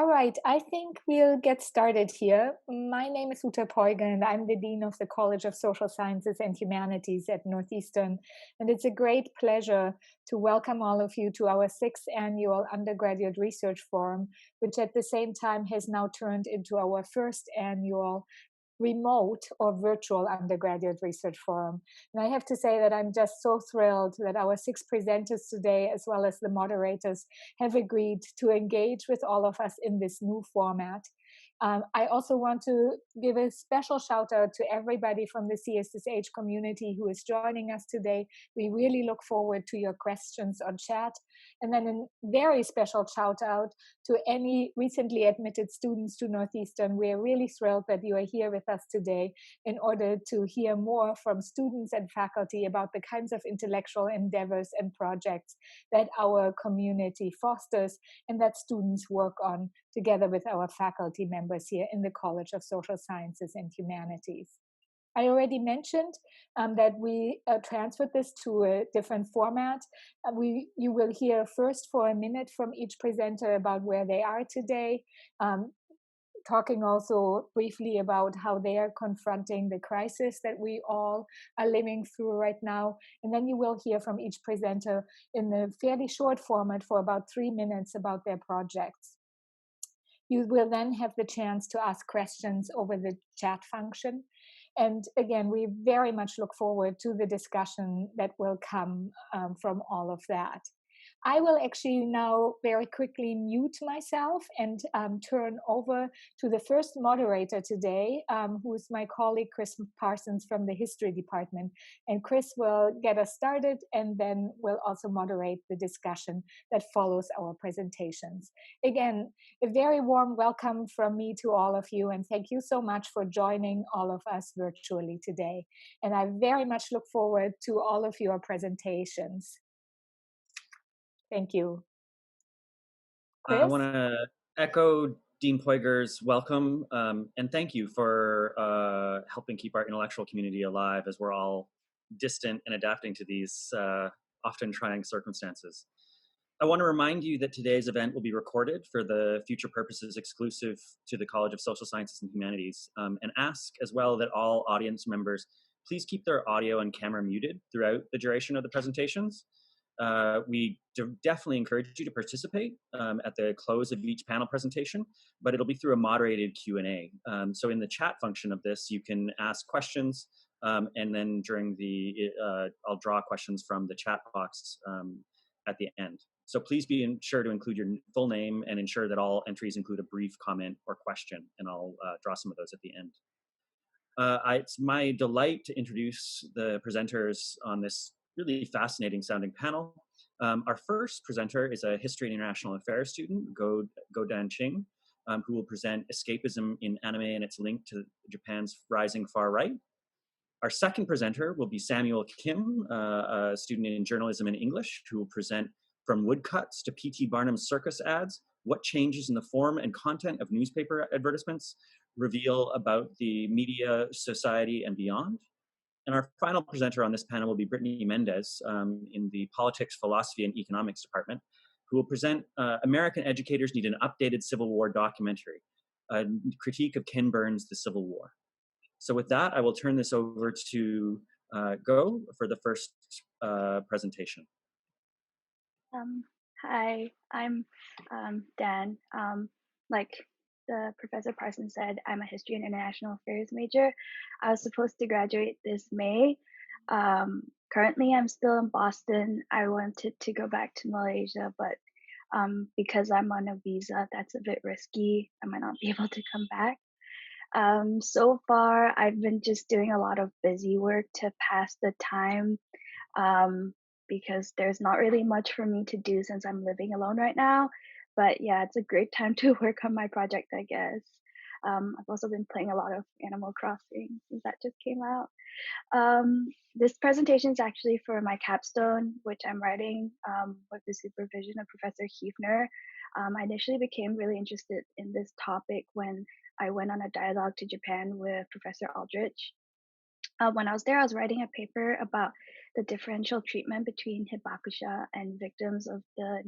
All right, I think we'll get started here. My name is Uta Poiger, and I'm the Dean of the College of Social Sciences and Humanities at Northeastern. And it's a great pleasure to welcome all of you to our 6th annual Undergraduate Research Forum, which at the same time has now turned into our 1st annual remote or virtual undergraduate research forum. And I have to say that I'm just so thrilled that our 6 presenters today, as well as the moderators, have agreed to engage with all of us in this new format. I also want to give a special shout out to everybody from the CSSH community who is joining us today. We really look forward to your questions on chat. And then a very special shout out to any recently admitted students to Northeastern. We're really thrilled that you are here with us today in order to hear more from students and faculty about the kinds of intellectual endeavors and projects that our community fosters and that students work on together with our faculty members here in the College of Social Sciences and Humanities. I already mentioned that we transferred this to a different format. You will hear first for a minute from each presenter about where they are today, talking also briefly about how they are confronting the crisis that we all are living through right now. And then you will hear from each presenter in a fairly short format for about 3 minutes about their projects. You will then have the chance to ask questions over the chat function. And again, we very much look forward to the discussion that will come from all of that. I will actually now very quickly mute myself and turn over to the first moderator today, who is my colleague, Chris Parsons from the History Department. And Chris will get us started and then will also moderate the discussion that follows our presentations. Again, a very warm welcome from me to all of you, and thank you so much for joining all of us virtually today. And I very much look forward to all of your presentations. Thank you. Chris? I want to echo Dean Poiger's welcome and thank you for helping keep our intellectual community alive as we're all distant and adapting to these often trying circumstances. I want to remind you that today's event will be recorded for the future purposes exclusive to the College of Social Sciences and Humanities, and ask as well that all audience members please keep their audio and camera muted throughout the duration of the presentations. We definitely encourage you to participate at the close of each panel presentation, but it'll be through a moderated Q&A. So in the chat function of this, you can ask questions, and then during the, I'll draw questions from the chat box at the end. So please be sure to include your full name and ensure that all entries include a brief comment or question, and I'll draw some of those at the end. It's my delight to introduce the presenters on this really fascinating sounding panel. Our first presenter is a History and International Affairs student, Go-Dan Qing, who will present Escapism in Anime and its link to Japan's rising far right. Our second presenter will be Samuel Kim, a student in journalism and English, who will present From Woodcuts to P.T. Barnum's Circus ads, what changes in the form and content of newspaper advertisements reveal about the media, society, and beyond. And our final presenter on this panel will be Brittany Mendez in the Politics, Philosophy, and Economics Department, who will present American Educators Need an Updated Civil War Documentary, a critique of Ken Burns' The Civil War. So with that, I will turn this over to Go for the first presentation. Hi, I'm Dan. Like the Professor Parsons said, I'm a History and International Affairs major. I was supposed to graduate this May. Currently, I'm still in Boston. I wanted to go back to Malaysia, but because I'm on a visa, that's a bit risky. I might not be able to come back. So far, I've been just doing a lot of busy work to pass the time because there's not really much for me to do since I'm living alone right now. But yeah, it's a great time to work on my project, I guess. I've also been playing a lot of Animal Crossing since that just came out. This presentation is actually for my capstone, which I'm writing with the supervision of Professor Hefner. I initially became really interested in this topic when I went on a dialogue to Japan with Professor Aldrich. When I was there, I was writing a paper about the differential treatment between Hibakusha and victims of the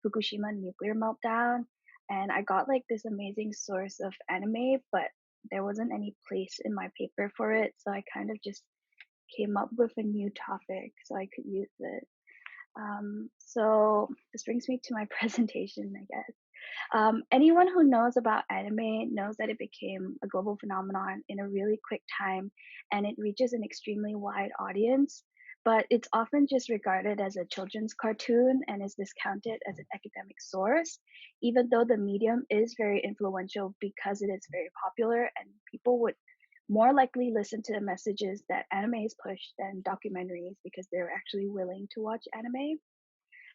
Fukushima nuclear meltdown. and I got like this amazing source of anime, but there wasn't any place in my paper for it, so I kind of just came up with a new topic so I could use it. So this brings me to my presentation, I guess. Anyone who knows about anime knows that it became a global phenomenon in a really quick time, and it reaches an extremely wide audience. But it's often just regarded as a children's cartoon and is discounted as an academic source, even though the medium is very influential because it is very popular and people would more likely listen to the messages that animes push than documentaries because they're actually willing to watch anime.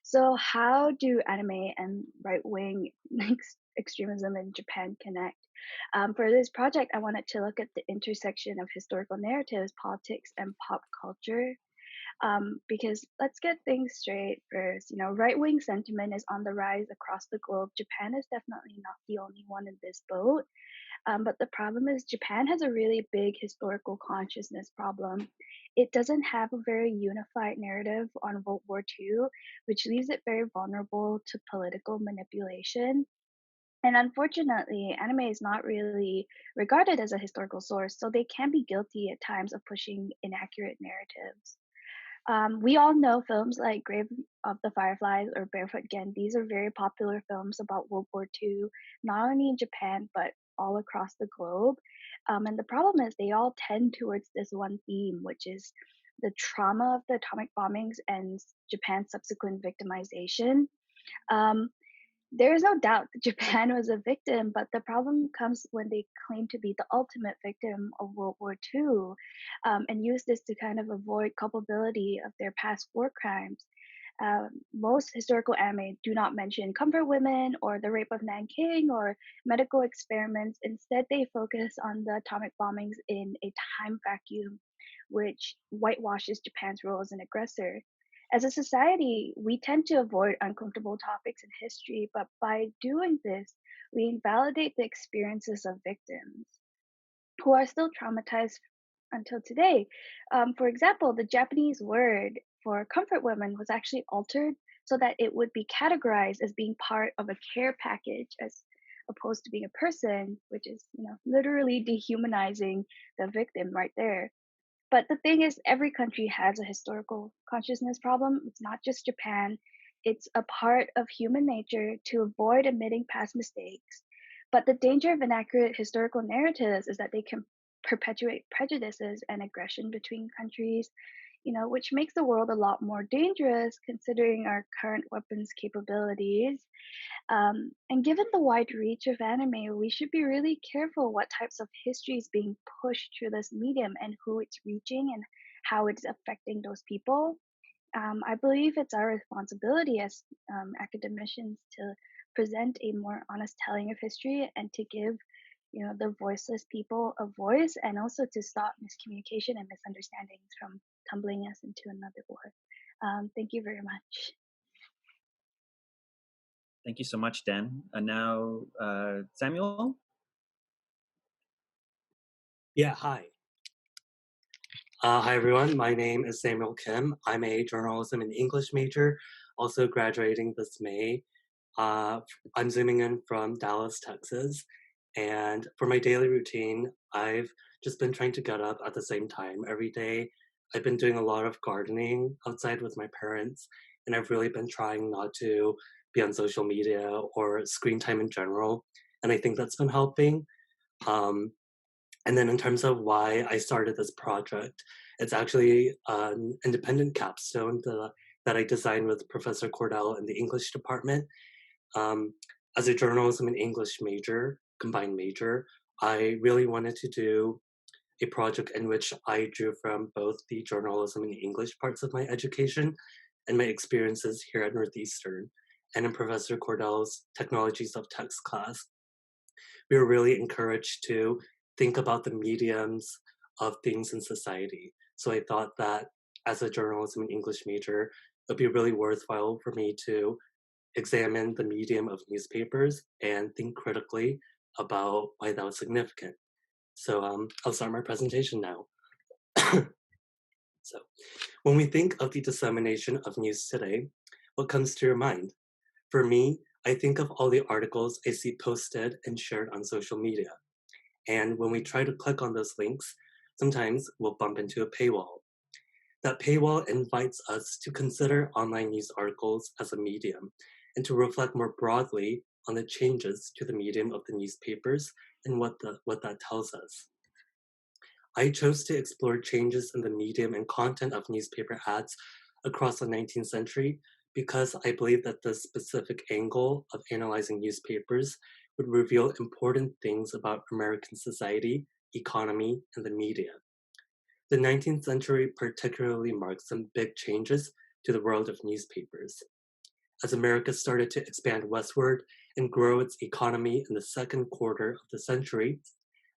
So, how do anime and right wing extremism in Japan connect? For this project, I wanted to look at the intersection of historical narratives, politics, and pop culture. Because let's get things straight first. You know, right wing sentiment is on the rise across the globe. Japan is definitely not the only one in this boat. But the problem is, Japan has a really big historical consciousness problem. It doesn't have a very unified narrative on World War II, which leaves it very vulnerable to political manipulation. And unfortunately, anime is not really regarded as a historical source, so they can be guilty at times of pushing inaccurate narratives. We all know films like Grave of the Fireflies or Barefoot Gen. These are very popular films about World War II, not only in Japan, but all across the globe. And the problem is they all tend towards this one theme, which is the trauma of the atomic bombings and Japan's subsequent victimization. Um, there is no doubt that Japan was a victim, but the problem comes when they claim to be the ultimate victim of World War II, and use this to kind of avoid culpability of their past war crimes. Most historical anime do not mention comfort women or the rape of Nanking or medical experiments. Instead, they focus on the atomic bombings in a time vacuum, which whitewashes Japan's role as an aggressor. As a society, we tend to avoid uncomfortable topics in history, but by doing this, we invalidate the experiences of victims who are still traumatized until today. For example, the Japanese word for comfort women was actually altered so that it would be categorized as being part of a care package as opposed to being a person, which is, you know, literally dehumanizing the victim right there. But the thing is, every country has a historical consciousness problem. It's not just Japan. It's a part of human nature to avoid admitting past mistakes. But the danger of inaccurate historical narratives is that they can perpetuate prejudices and aggression between countries, you know, which makes the world a lot more dangerous considering our current weapons capabilities. And given the wide reach of anime, we should be really careful what types of history is being pushed through this medium and who it's reaching and how it's affecting those people. I believe it's our responsibility as academicians to present a more honest telling of history and to give, you know, the voiceless people a voice, and also to stop miscommunication and misunderstandings from tumbling us into another war. Thank you very much. Thank you so much, Dan. And now, Samuel? Yeah, hi. Hi, everyone. My name is Samuel Kim. I'm a journalism and English major, also graduating this May. I'm zooming in from Dallas, Texas. And for my daily routine, I've just been trying to get up at the same time every day. I've been doing a lot of gardening outside with my parents, and I've really been trying not to be on social media or screen time in general. And I think that's been helping. And then in terms of why I started this project, it's actually an independent capstone that I designed with Professor Cordell in the English department. As a journalism and English major, combined major, I really wanted to do a project in which I drew from both the journalism and English parts of my education and my experiences here at Northeastern. And in Professor Cordell's Technologies of Text class, we were really encouraged to think about the mediums of things in society. So I thought that as a journalism and English major, it would be really worthwhile for me to examine the medium of newspapers and think critically about why that was significant. So I'll start my presentation now. So when we think of the dissemination of news today, what comes to your mind? For me, I think of all the articles I see posted and shared on social media. And when we try to click on those links, sometimes we'll bump into a paywall. That paywall invites us to consider online news articles as a medium and to reflect more broadly on the changes to the medium of the newspapers and what that tells us. I chose to explore changes in the medium and content of newspaper ads across the 19th century because I believe that the specific angle of analyzing newspapers would reveal important things about American society, economy, and the media. The 19th century particularly marked some big changes to the world of newspapers. As America started to expand westward and grow its economy in the second quarter of the century,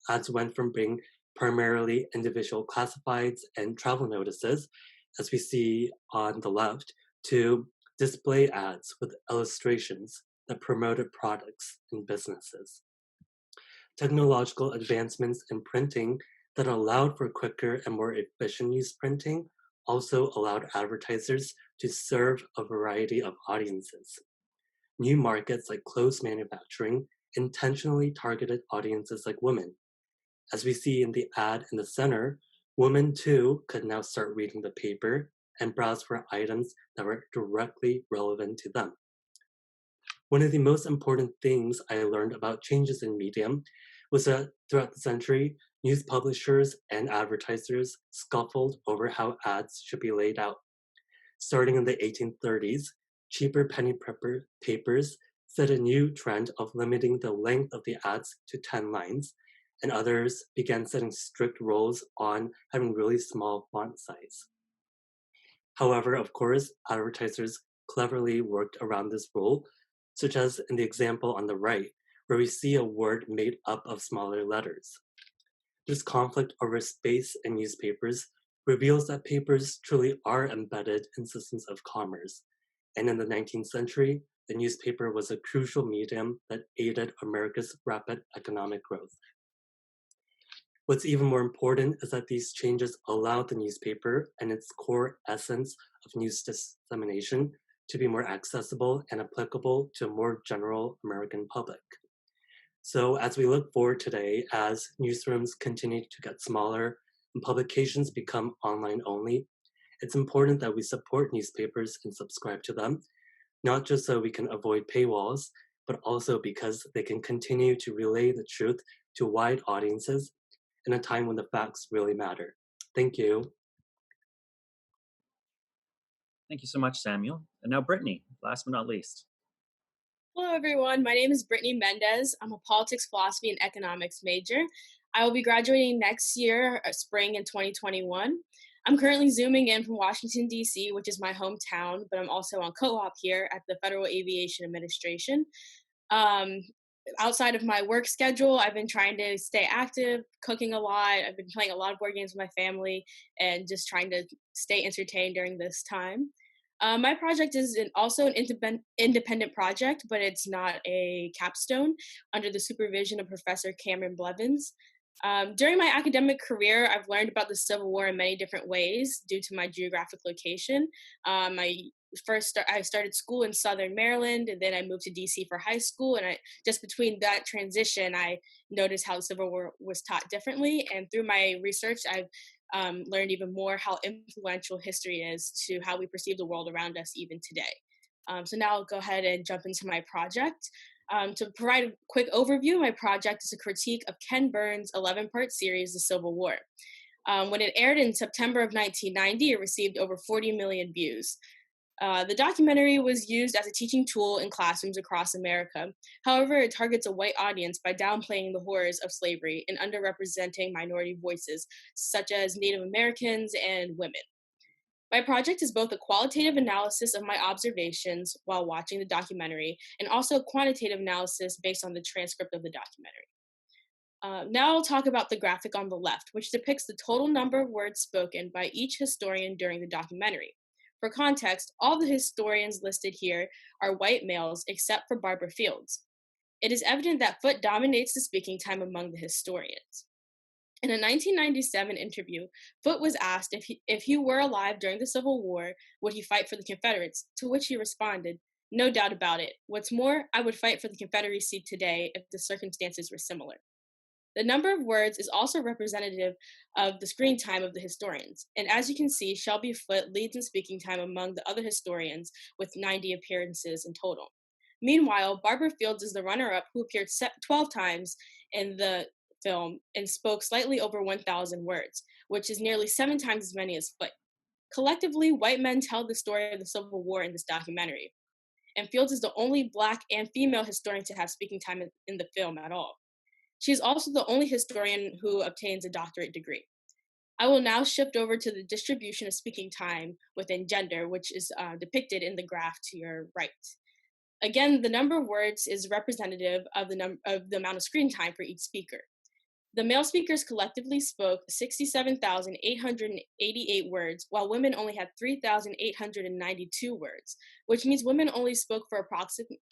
ads went from being primarily individual classifieds and travel notices, as we see on the left, to display ads with illustrations that promoted products and businesses. Technological advancements in printing that allowed for quicker and more efficient news printing also allowed advertisers to serve a variety of audiences. New markets like clothes manufacturing intentionally targeted audiences like women. As we see in the ad in the center, women too could now start reading the paper and browse for items that were directly relevant to them. One of the most important things I learned about changes in medium was that throughout the century, news publishers and advertisers scuffled over how ads should be laid out. Starting in the 1830s, cheaper penny papers set a new trend of limiting the length of the ads to 10 lines, and others began setting strict rules on having really small font size. However, of course, advertisers cleverly worked around this rule, such as in the example on the right, where we see a word made up of smaller letters. This conflict over space in newspapers reveals that papers truly are embedded in systems of commerce. And in the 19th century, the newspaper was a crucial medium that aided America's rapid economic growth. What's even more important is that these changes allowed the newspaper and its core essence of news dissemination to be more accessible and applicable to a more general American public. So as we look forward today, as newsrooms continue to get smaller and publications become online only, it's important that we support newspapers and subscribe to them, not just so we can avoid paywalls, but also because they can continue to relay the truth to wide audiences in a time when the facts really matter. Thank you. Thank you so much, Samuel. And now Brittany, last but not least. Hello, everyone. My name is Brittany Mendez. I'm a politics, philosophy, and economics major. I will be graduating next year, spring in 2021. I'm currently Zooming in from Washington, D.C., which is my hometown, but I'm also on co-op here at the Federal Aviation Administration. Outside of my work schedule, I've been trying to stay active, cooking a lot. I've been playing a lot of board games with my family and just trying to stay entertained during this time. My project is also an independent project, but it's not a capstone under the supervision of Professor Cameron Blevins. During my academic career, I've learned about the Civil War in many different ways due to my geographic location. I started school in Southern Maryland, and then I moved to DC for high school. And just between that transition, I noticed how the Civil War was taught differently. And through my research, I've learned even more how influential history is to how we perceive the world around us even today. So now I'll go ahead and jump into my project. To provide a quick overview, my project is a critique of Ken Burns' 11-part series, The Civil War. When it aired in September of 1990, it received over 40 million views. The documentary was used as a teaching tool in classrooms across America. However, it targets a white audience by downplaying the horrors of slavery and underrepresenting minority voices, such as Native Americans and women. My project is both a qualitative analysis of my observations while watching the documentary and also a quantitative analysis based on the transcript of the documentary. Now I'll talk about the graphic on the left, which depicts the total number of words spoken by each historian during the documentary. For context, all the historians listed here are white males except for Barbara Fields. It is evident that Foote dominates the speaking time among the historians. In a 1997 interview, Foote was asked if he were alive during the Civil War, would he fight for the Confederates, to which he responded, No doubt about it. What's more, I would fight for the Confederacy today if the circumstances were similar. The number of words is also representative of the screen time of the historians. And as you can see, Shelby Foote leads in speaking time among the other historians with 90 appearances in total. Meanwhile, Barbara Fields is the runner-up who appeared 12 times in the film and spoke slightly over 1,000 words, which is nearly 7 times as many as Foote. Collectively, white men tell the story of the Civil War in this documentary. And Fields is the only Black and female historian to have speaking time in the film at all. She is also the only historian who obtains a doctorate degree. I will now shift over to the distribution of speaking time within gender, which is depicted in the graph to your right. Again, the number of words is representative of the amount of screen time for each speaker. The male speakers collectively spoke 67,888 words, while women only had 3,892 words, which means women only spoke for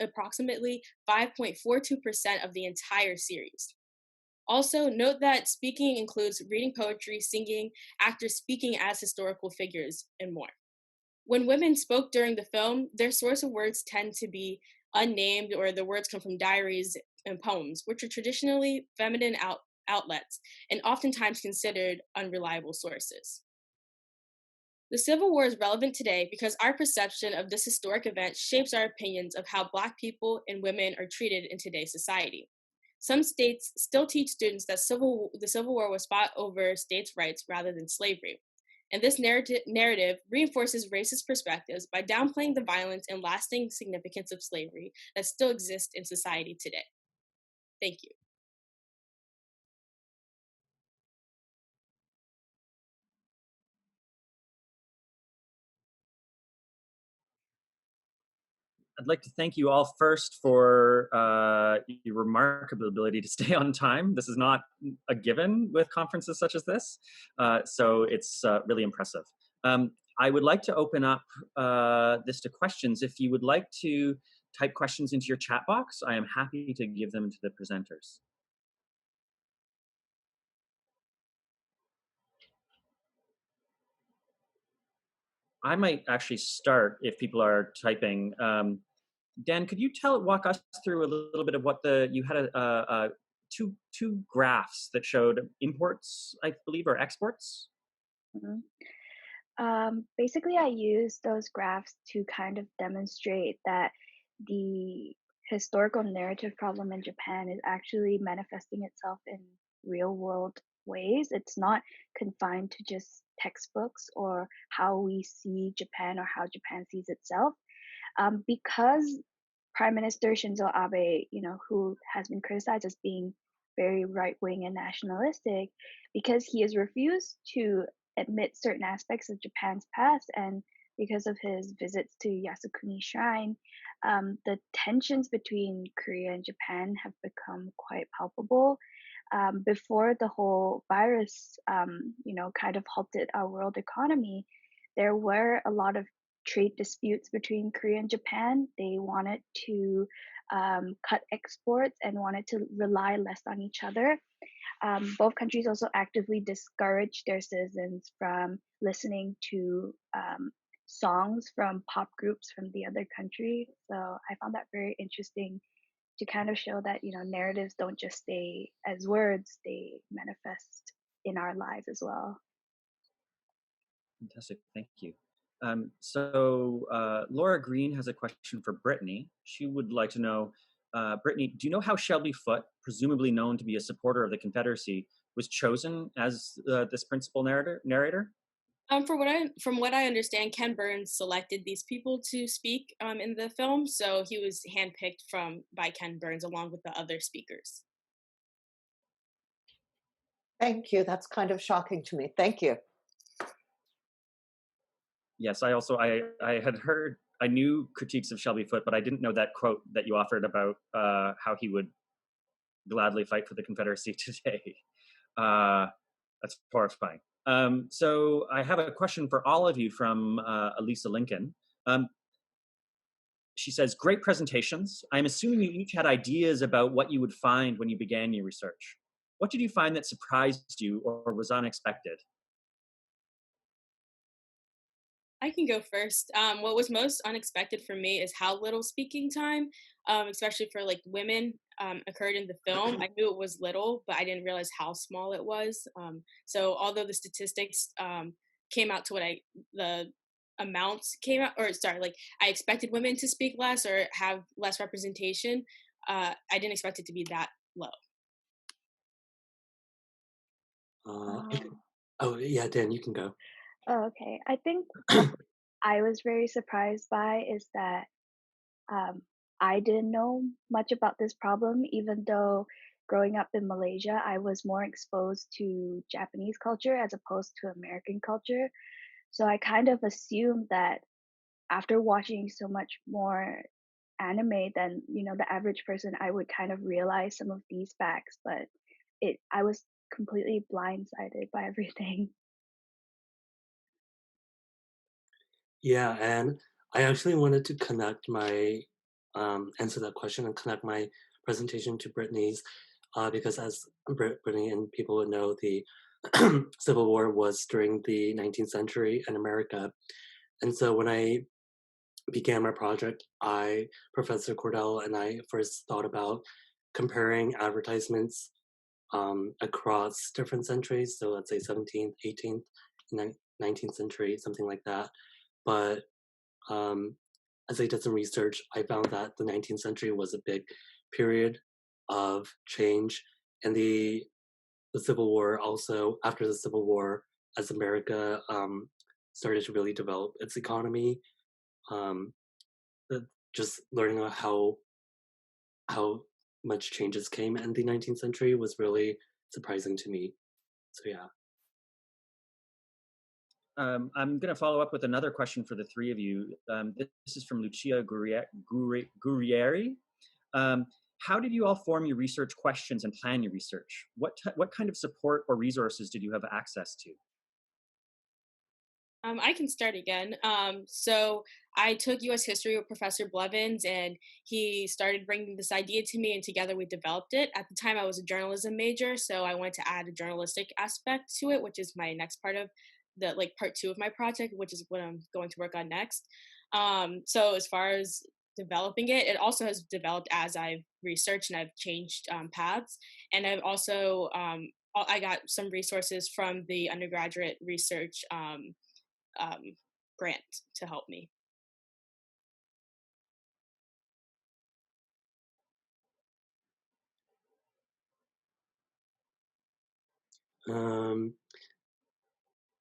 approximately 5.42% of the entire series. Also, note that speaking includes reading poetry, singing, actors speaking as historical figures, and more. When women spoke during the film, their source of words tend to be unnamed, or the words come from diaries and poems, which are traditionally feminine outlets and oftentimes considered unreliable sources. The Civil War is relevant today because our perception of this historic event shapes our opinions of how Black people and women are treated in today's society. Some states still teach students that the Civil War was fought over states' rights rather than slavery. And this narrative reinforces racist perspectives by downplaying the violence and lasting significance of slavery that still exists in society today. Thank you. I'd like to thank you all first for your remarkable ability to stay on time. This is not a given with conferences such as this, so it's really impressive. I would like to open up this to questions. If you would like to type questions into your chat box, I am happy to give them to the presenters. I might actually start if people are typing. Dan, could you walk us through a little bit of what you had two graphs that showed imports, I believe, or exports? Mm-hmm. Basically, I used those graphs to kind of demonstrate that the historical narrative problem in Japan is actually manifesting itself in real world ways. It's not confined to just textbooks or how we see Japan or how Japan sees itself. Because Prime Minister Shinzo Abe, who has been criticized as being very right wing and nationalistic, because he has refused to admit certain aspects of Japan's past, and because of his visits to Yasukuni Shrine, the tensions between Korea and Japan have become quite palpable. Before the whole virus, kind of halted our world economy, there were a lot of trade disputes between Korea and Japan. They wanted to cut exports and wanted to rely less on each other. Both countries also actively discouraged their citizens from listening to songs from pop groups from the other country. So I found that very interesting to kind of show that, narratives don't just stay as words, they manifest in our lives as well. Fantastic, thank you. So Laura Green has a question for Brittany. She would like to know, Brittany, do you know how Shelby Foote, presumably known to be a supporter of the Confederacy, was chosen as this principal narrator? From what I understand, Ken Burns selected these people to speak in the film, so he was handpicked by Ken Burns along with the other speakers. Thank you. That's kind of shocking to me. Thank you. Yes, I had heard, I knew critiques of Shelby Foote, but I didn't know that quote that you offered about how he would gladly fight for the Confederacy today. That's horrifying. So I have a question for all of you from Elisa Lincoln. She says, great presentations. I'm assuming you each had ideas about what you would find when you began your research. What did you find that surprised you or was unexpected? I can go first. What was most unexpected for me is how little speaking time, especially for like women, occurred in the film. I knew it was little, but I didn't realize how small it was. So although the statistics came out to the amounts came out, or sorry, like I expected women to speak less or have less representation, I didn't expect it to be that low. Oh yeah, Dan, you can go. Oh, okay. I think what I was very surprised by is that um, I didn't know much about this problem, even though growing up in Malaysia, I was more exposed to Japanese culture as opposed to American culture. So I kind of assumed that after watching so much more anime than the average person, I would kind of realize some of these facts, but I was completely blindsided by everything. Yeah, and I actually wanted to connect my answer that question and connect my presentation to Brittany's because as Brittany and people would know, the Civil War was during the 19th century in America. And so when I began my project, Professor Cordell and I first thought about comparing advertisements across different centuries. So let's say 17th, 18th, 19th century, something like that. But as I did some research, I found that the 19th century was a big period of change, and the Civil War also. After the Civil War, as America started to really develop its economy, um, just learning about how much changes came in the 19th century was really surprising to me. So yeah. I'm going to follow up with another question for the three of you. This is from Lucia Gurrieri. How did you all form your research questions and plan your research? What kind of support or resources did you have access to? I can start again. So I took U.S. history with Professor Blevins, and he started bringing this idea to me, and together we developed it. At the time, I was a journalism major, so I wanted to add a journalistic aspect to it, which is my next part of part 2 of my project, which is what I'm going to work on next. So as far as developing it, it also has developed as I've researched and I've changed paths, and I've also I got some resources from the undergraduate research grant to help me.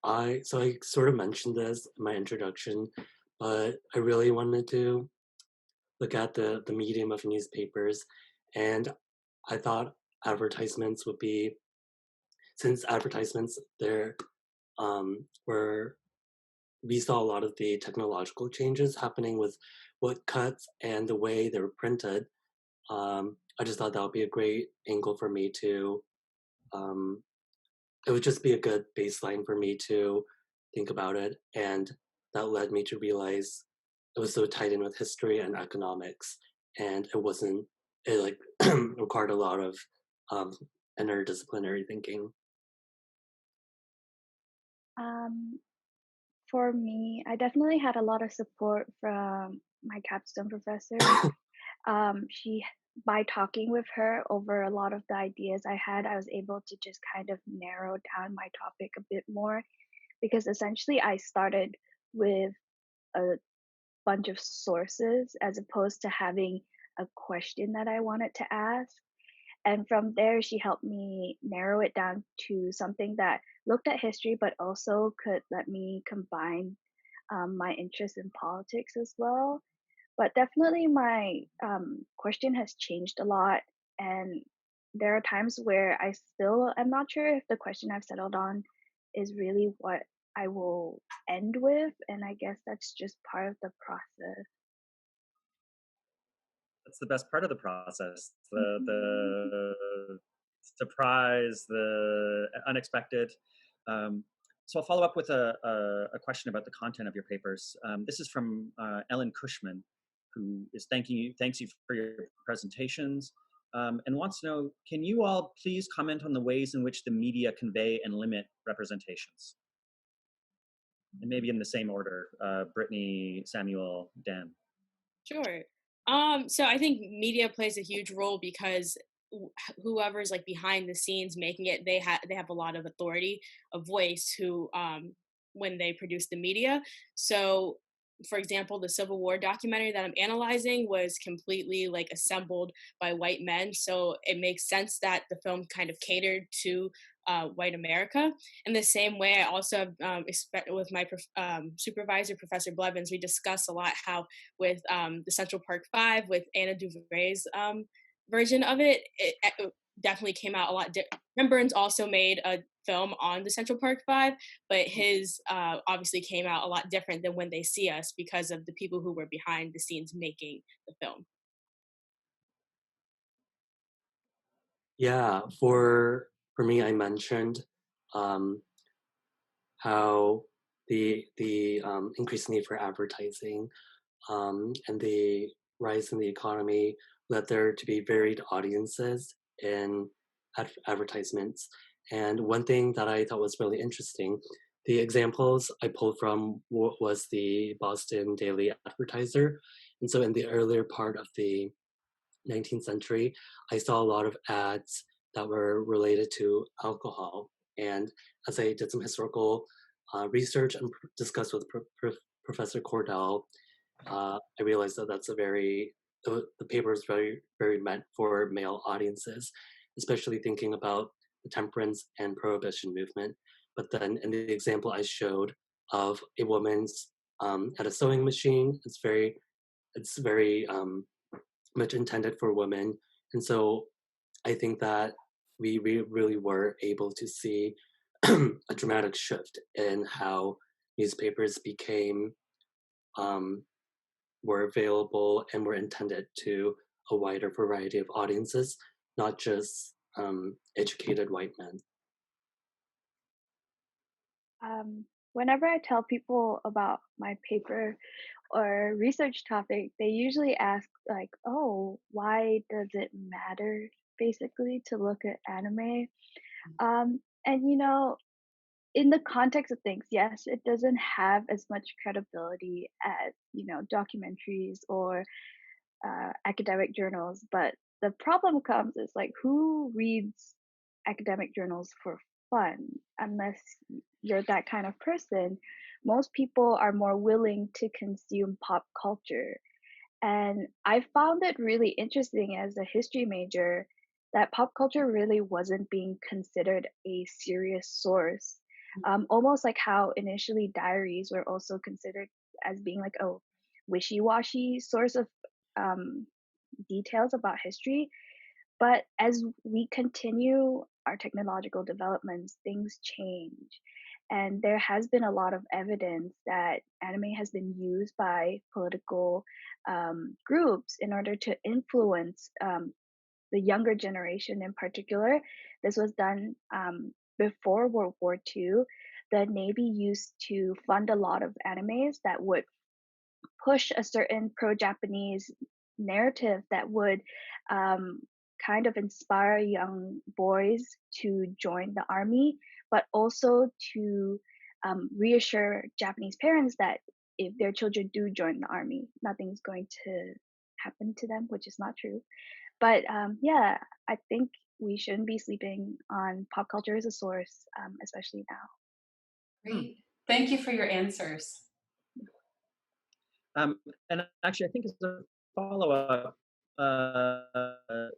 I sort of mentioned this in my introduction, but I really wanted to look at the medium of newspapers, and I thought advertisements would be, since advertisements there were, we saw a lot of the technological changes happening with woodcuts and the way they were printed. I just thought that would be a great angle for me to it would just be a good baseline for me to think about it, and that led me to realize it was so tied in with history and economics, and it like required a lot of um, interdisciplinary thinking. For me, I definitely had a lot of support from my capstone professor. She, by talking with her over a lot of the ideas I had, I was able to just kind of narrow down my topic a bit more, because essentially I started with a bunch of sources as opposed to having a question that I wanted to ask. And from there, she helped me narrow it down to something that looked at history, but also could let me combine my interest in politics as well. But definitely, my question has changed a lot. And there are times where I still am not sure if the question I've settled on is really what I will end with. And I guess that's just part of the process. That's the best part of the process. The surprise, the unexpected. So I'll follow up with a question about the content of your papers. This is from Ellen Cushman, who is thanks you for your presentations, and wants to know, can you all please comment on the ways in which the media convey and limit representations? And maybe in the same order, Brittany, Samuel, Dan. Sure. So I think media plays a huge role because whoever's like behind the scenes making it, they have a lot of authority, a voice who when they produce the media. So for example, the Civil War documentary that I'm analyzing was completely like assembled by white men. So it makes sense that the film kind of catered to white America. In the same way, I also have, with my supervisor, Professor Blevins, we discuss a lot how with the Central Park Five, with Anna DuVernay's version of it, it definitely came out a lot different. Ken Burns also made a film on the Central Park Five, but his obviously came out a lot different than When They See Us because of the people who were behind the scenes making the film. Yeah, for me, I mentioned how the increased need for advertising and the rise in the economy led there to be varied audiences in advertisements. And one thing that I thought was really interesting, the examples I pulled from was the Boston Daily Advertiser. And so in the earlier part of the 19th century, I saw a lot of ads that were related to alcohol. And as I did some historical research and discussed with Professor Cordell, I realized that that's the paper is very, very meant for male audiences, especially thinking about the temperance and prohibition movement. But then in the example I showed of a woman's at a sewing machine, it's very much intended for women. And so I think that we really were able to see a dramatic shift in how newspapers became were available and were intended to a wider variety of audiences, not just educated white men. Whenever I tell people about my paper or research topic, they usually ask like, "Oh, why does it matter?" Basically, to look at anime. And in the context of things, yes, it doesn't have as much credibility as documentaries or academic journals. But the problem comes is like, who reads academic journals for fun? Unless you're that kind of person, most people are more willing to consume pop culture. And I found it really interesting as a history major that pop culture really wasn't being considered a serious source. Almost like how initially diaries were also considered as being like a wishy-washy source of um, details about history. But as we continue our technological developments, things change. And there has been a lot of evidence that anime has been used by political groups in order to influence the younger generation in particular. This was done before World War II. The Navy used to fund a lot of animes that would push a certain pro-Japanese narrative that would kind of inspire young boys to join the army, but also to reassure Japanese parents that if their children do join the army, nothing's going to happen to them, which is not true. But yeah, I think we shouldn't be sleeping on pop culture as a source, especially now. Great. Thank you for your answers. And actually, I think as a follow-up,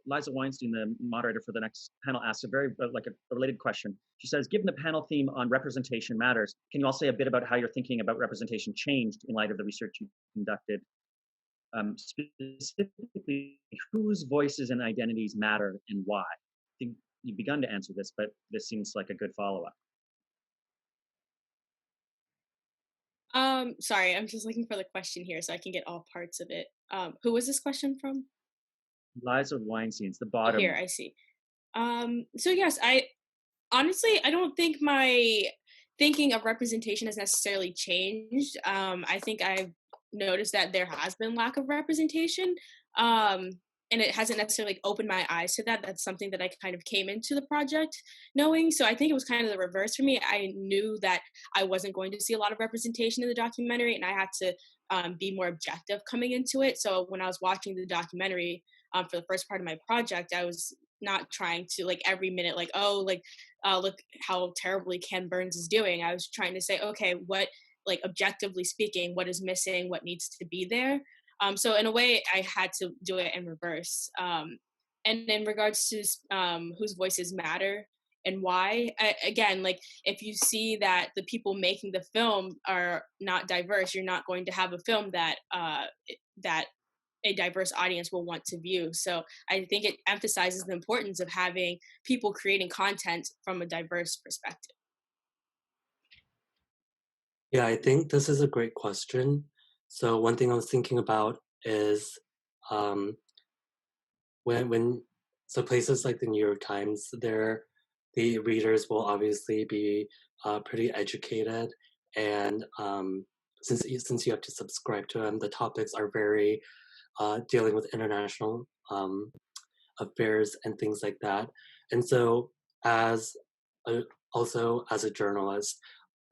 Liza Weinstein, the moderator for the next panel, asked a very a related question. She says, given the panel theme on representation matters, can you all say a bit about how you're thinking about representation changed in light of the research you conducted? Specifically, whose voices and identities matter and why? I think you've begun to answer this, but this seems like a good follow-up. Sorry, I'm just looking for the question here so I can get all parts of it. Who was this question from? Liza Weinstein, it's the bottom. Here, I see. So yes, I don't think my thinking of representation has necessarily changed. I think I've noticed that there has been lack of representation. and it hasn't necessarily opened my eyes to that. That's something that I kind of came into the project knowing. So I think it was kind of the reverse for me. I knew that I wasn't going to see a lot of representation in the documentary, and I had to be more objective coming into it. So when I was watching the documentary for the first part of my project, I was not trying to like every minute like, oh, like look how terribly Ken Burns is doing. I was trying to say, okay, what, like objectively speaking, what is missing, what needs to be there. So in a way, I had to do it in reverse. And in regards to whose voices matter and why, again, like if you see that the people making the film are not diverse, you're not going to have a film that that a diverse audience will want to view. So I think it emphasizes the importance of having people creating content from a diverse perspective. Yeah, I think this is a great question. So one thing I was thinking about is um, when so places like the New York Times, the readers will obviously be pretty educated, and since you have to subscribe to them, the topics are very dealing with international affairs and things like that. And so, as also as a journalist,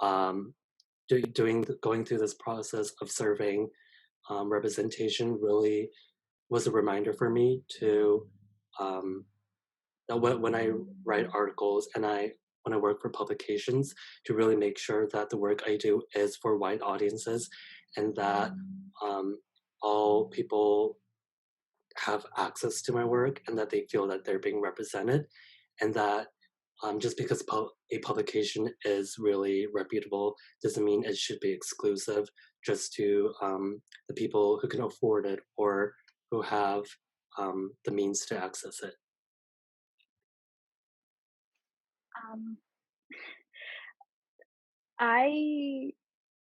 going through this process of surveying representation really was a reminder for me to that when I write articles and when I work for publications, to really make sure that the work I do is for white audiences, and that all people have access to my work, and that they feel that they're being represented, and that just because a publication is really reputable doesn't mean it should be exclusive just to the people who can afford it or who have the means to access it. I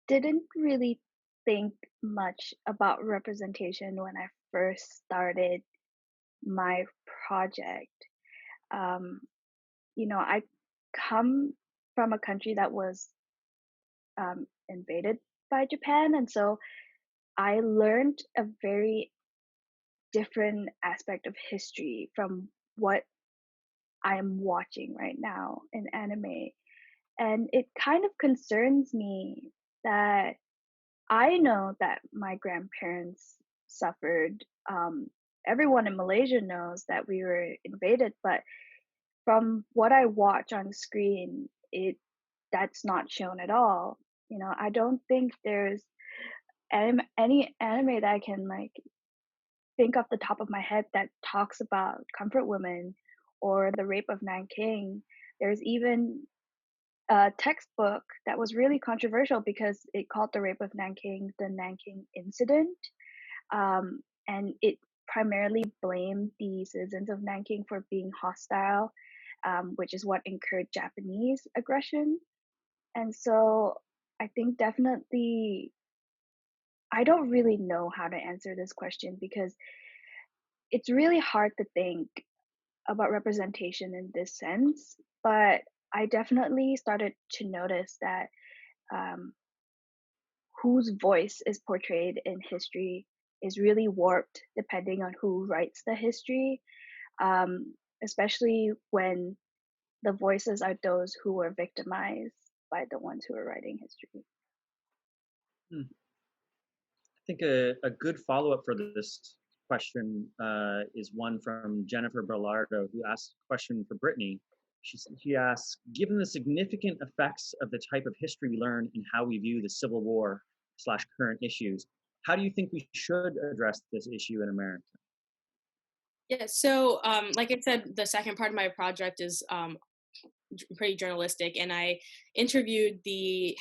didn't really think much about representation when I first started my project. I come from a country that was invaded by Japan, and so I learned a very different aspect of history from what I'm watching right now in anime. And it kind of concerns me that I know that my grandparents suffered. Everyone in Malaysia knows that we were invaded, but from what I watch on screen, that's not shown at all. I don't think there's any anime that I can like think off the top of my head that talks about comfort women or the rape of Nanking. There's even a textbook that was really controversial because it called the rape of Nanking the Nanking incident. And it primarily blamed the citizens of Nanking for being hostile, which is what incurred Japanese aggression. And so I think definitely, I don't really know how to answer this question because it's really hard to think about representation in this sense. But I definitely started to notice that whose voice is portrayed in history is really warped depending on who writes the history, especially when the voices are those who were victimized by the ones who are writing history. I think a good follow-up for this question is one from Jennifer Berlardo, who asked a question for Brittany. She asks, given the significant effects of the type of history we learn in how we view the Civil War / current issues, how do you think we should address this issue in America? Yeah, so like I said, the second part of my project is pretty journalistic, and I interviewed the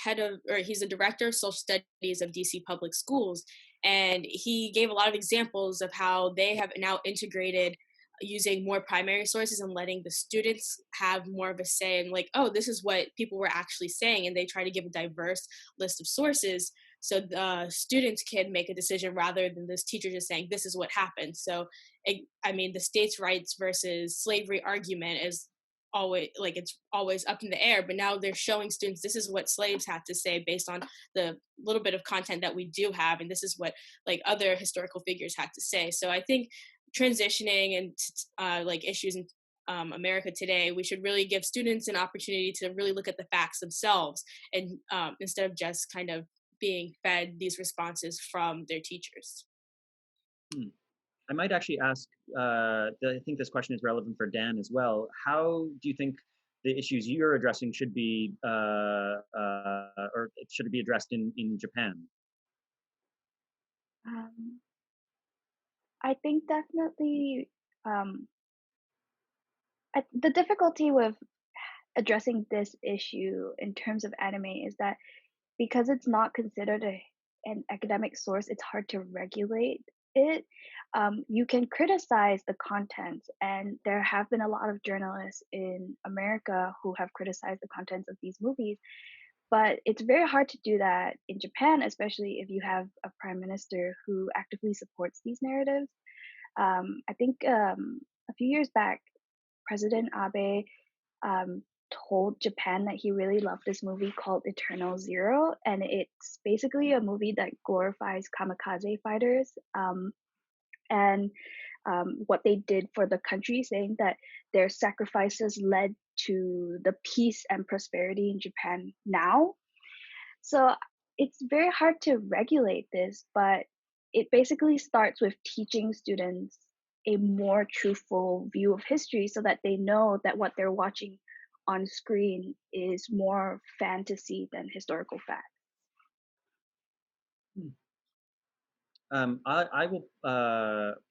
he's the director of social studies of DC public schools, and he gave a lot of examples of how they have now integrated using more primary sources and letting the students have more of a say in like, oh, this is what people were actually saying, and they try to give a diverse list of sources so the students can make a decision rather than this teacher just saying this is what happened. So the states' rights versus slavery argument is always like it's always up in the air, but now they're showing students this is what slaves had to say based on the little bit of content that we do have, and this is what like other historical figures had to say. So I think transitioning and like issues in America today, we should really give students an opportunity to really look at the facts themselves, and instead of just kind of being fed these responses from their teachers. I might actually ask, I think this question is relevant for Dan as well. How do you think the issues you're addressing should be, or should it be addressed in Japan? I think definitely the difficulty with addressing this issue in terms of anime is that because it's not considered an academic source, it's hard to regulate it. You can criticize the contents, and there have been a lot of journalists in America who have criticized the contents of these movies, but it's very hard to do that in Japan, especially if you have a prime minister who actively supports these narratives. I think a few years back, President Abe told Japan that he really loved this movie called Eternal Zero, and it's basically a movie that glorifies kamikaze fighters and what they did for the country, saying that their sacrifices led to the peace and prosperity in Japan now. So it's very hard to regulate this, but it basically starts with teaching students a more truthful view of history so that they know that what they're watching on screen is more fantasy than historical fact. I will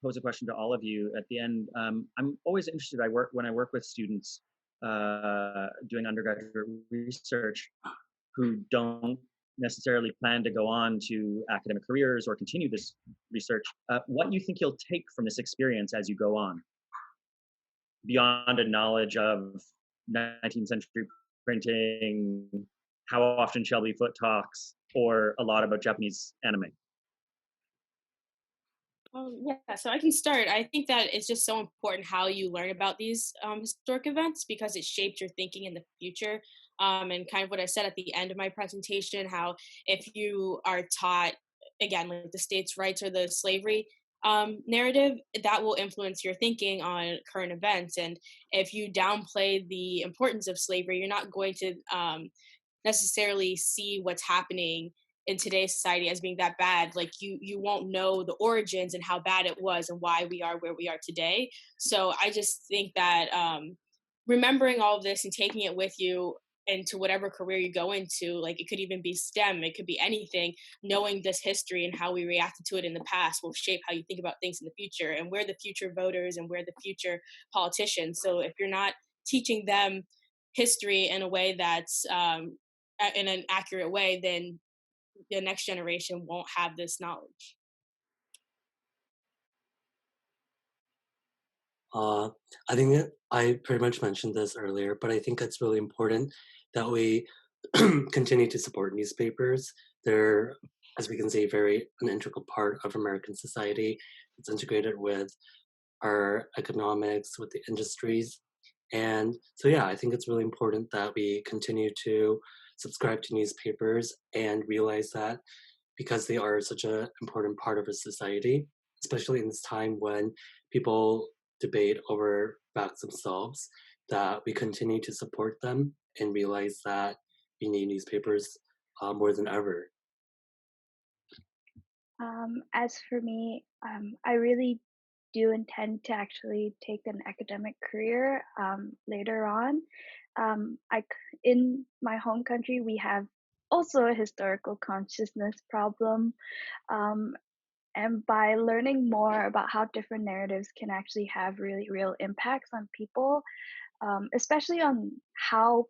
pose a question to all of you at the end. I'm always interested. When I work with students doing undergraduate research who don't necessarily plan to go on to academic careers or continue this research. What you think you'll take from this experience as you go on, beyond a knowledge of 19th century printing, how often Shelby Foote talks, or a lot about Japanese anime? Yeah, so I can start. I think that it's just so important how you learn about these historic events, because it shapes your thinking in the future. And kind of what I said at the end of my presentation, how if you are taught, again, like the states' rights or the slavery narrative, that will influence your thinking on current events. And if you downplay the importance of slavery, you're not going to necessarily see what's happening in today's society as being that bad. Like you won't know the origins and how bad it was and why we are where we are today. So I just think that remembering all of this and taking it with you into whatever career you go into, like it could even be STEM, it could be anything, knowing this history and how we reacted to it in the past will shape how you think about things in the future, and we're the future voters and we're the future politicians. So if you're not teaching them history in a way that's in an accurate way, then the next generation won't have this knowledge. I think that I pretty much mentioned this earlier, but I think it's really important that we continue to support newspapers. They're, as we can see, an integral part of American society. It's integrated with our economics, with the industries. And so, yeah, I think it's really important that we continue to subscribe to newspapers and realize that because they are such an important part of our society, especially in this time when people debate over facts themselves, that we continue to support them and realize that we need newspapers more than ever. As for me, I really do intend to actually take an academic career later on. In my home country, we have also a historical consciousness problem. And by learning more about how different narratives can actually have really real impacts on people, especially on how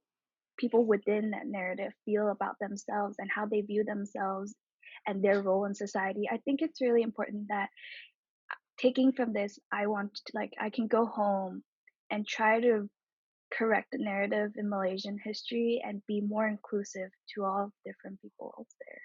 people within that narrative feel about themselves and how they view themselves and their role in society, I think it's really important that taking from this, I can go home and try to correct the narrative in Malaysian history and be more inclusive to all different peoples there.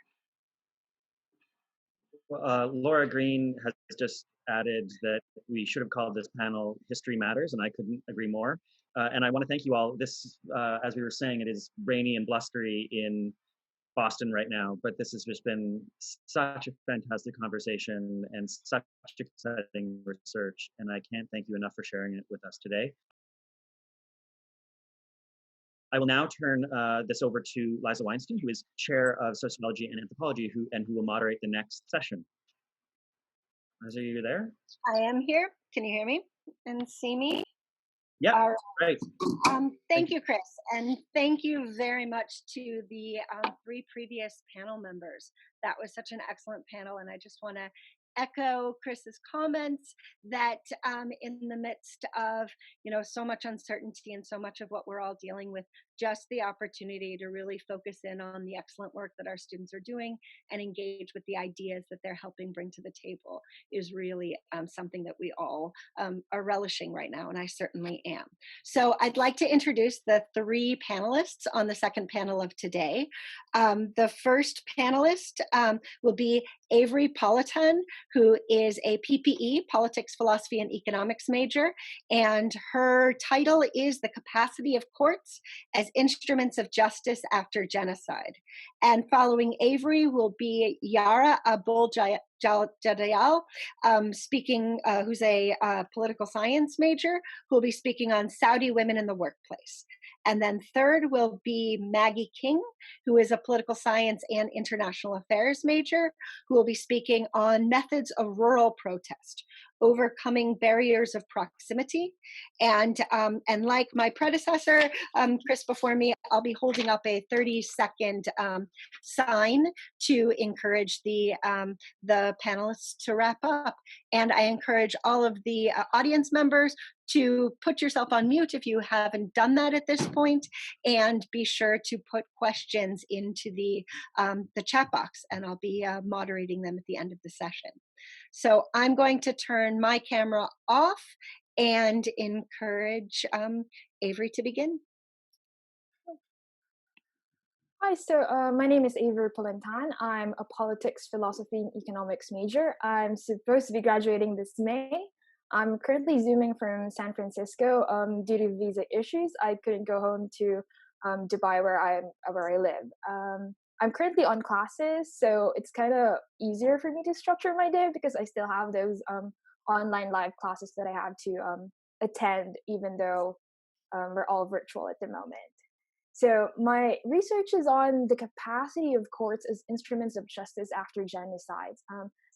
Laura Green has just added that we should have called this panel History Matters, and I couldn't agree more. And I want to thank you all. This, as we were saying, it is rainy and blustery in Boston right now, but this has just been such a fantastic conversation and such exciting research, and I can't thank you enough for sharing it with us today. I will now turn this over to Liza Weinstein, who is chair of Sociology and Anthropology, who will moderate the next session. Liza, are you there? I am here. Can you hear me and see me? Yeah, All right. Thank you, Chris, and thank you very much to the 3 previous panel members. That was such an excellent panel, and I just want to echo Chris's comments that in the midst of so much uncertainty and so much of what we're all dealing with, just the opportunity to really focus in on the excellent work that our students are doing and engage with the ideas that they're helping bring to the table is really something that we all are relishing right now, and I certainly am. So I'd like to introduce the 3 panelists on the second panel of today. The first panelist will be Aeverie Polintan, who is a PPE, Politics, Philosophy, and Economics major, and her title is The Capacity of Courts as Instruments of Justice After Genocide. And following Aeverie will be Yara Abul-Jadayal, who's a political science major, who will be speaking on Saudi women in the workplace. And then third will be Maggie King, who is a political science and international affairs major, who will be speaking on methods of rural protest, overcoming barriers of proximity. And like my predecessor, Chris before me, I'll be holding up a 30-second sign to encourage the panelists to wrap up. And I encourage all of the audience members to put yourself on mute if you haven't done that at this point, and be sure to put questions into the chat box, and I'll be moderating them at the end of the session. So I'm going to turn my camera off and encourage Aeverie to begin. Hi, so my name is Avery Polintan. I'm a politics, philosophy, and economics major. I'm supposed to be graduating this May. I'm currently Zooming from San Francisco. Due to visa issues, I couldn't go home to Dubai where I live. I'm currently on classes, so it's kind of easier for me to structure my day because I still have those online live classes that I have to attend, even though we're all virtual at the moment. So my research is on the capacity of courts as instruments of justice after genocides.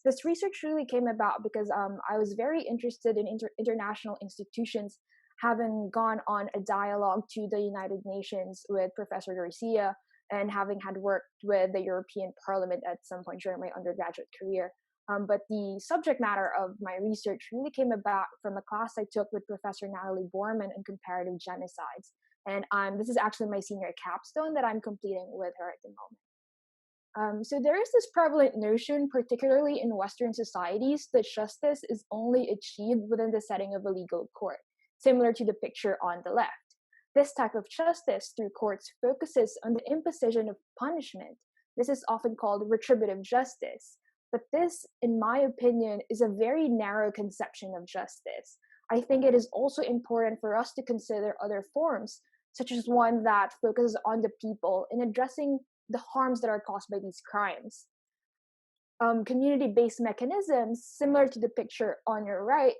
This research really came about because I was very interested in international institutions, having gone on a dialogue to the United Nations with Professor Garcia, and having had worked with the European Parliament at some point during my undergraduate career. But the subject matter of my research really came about from a class I took with Professor Natalie Borman on comparative genocides. And this is actually my senior capstone that I'm completing with her at the moment. So there is this prevalent notion, particularly in Western societies, that justice is only achieved within the setting of a legal court, similar to the picture on the left. This type of justice through courts focuses on the imposition of punishment. This is often called retributive justice. But this, in my opinion, is a very narrow conception of justice. I think it is also important for us to consider other forms, such as one that focuses on the people in addressing the harms that are caused by these crimes. Community-based mechanisms, similar to the picture on your right,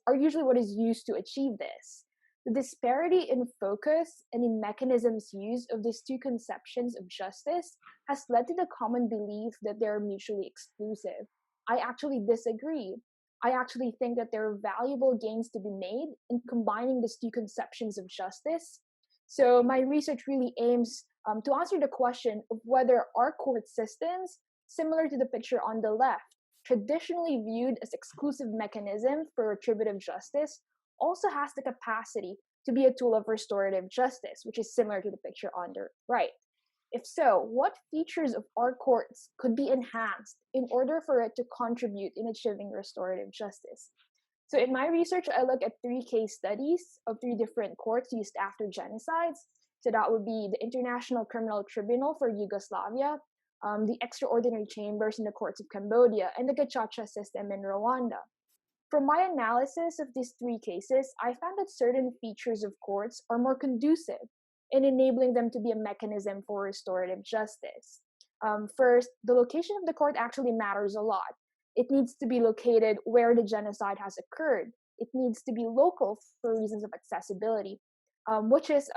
are usually what is used to achieve this. The disparity in focus and in mechanisms used of these two conceptions of justice has led to the common belief that they are mutually exclusive. I actually disagree. I actually think that there are valuable gains to be made in combining these two conceptions of justice. So my research really aims to answer the question of whether our court systems, similar to the picture on the left, traditionally viewed as exclusive mechanism for retributive justice, also has the capacity to be a tool of restorative justice, which is similar to the picture on the right. If so, what features of our courts could be enhanced in order for it to contribute in achieving restorative justice? So in my research, I look at 3 case studies of 3 different courts used after genocides. So that would be the International Criminal Tribunal for Yugoslavia, the extraordinary chambers in the courts of Cambodia, and the gacaca system in Rwanda. From my analysis of these 3 cases, I found that certain features of courts are more conducive in enabling them to be a mechanism for restorative justice. First, the location of the court actually matters a lot. It needs to be located where the genocide has occurred. It needs to be local for reasons of accessibility, which is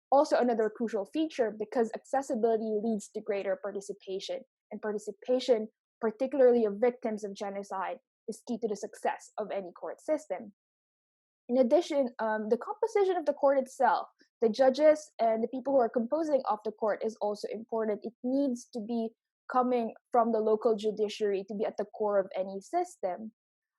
also another crucial feature because accessibility leads to greater participation. And participation, particularly of victims of genocide, is key to the success of any court system. In addition, the composition of the court itself, the judges and the people who are composing of the court is also important. It needs to be coming from the local judiciary to be at the core of any system.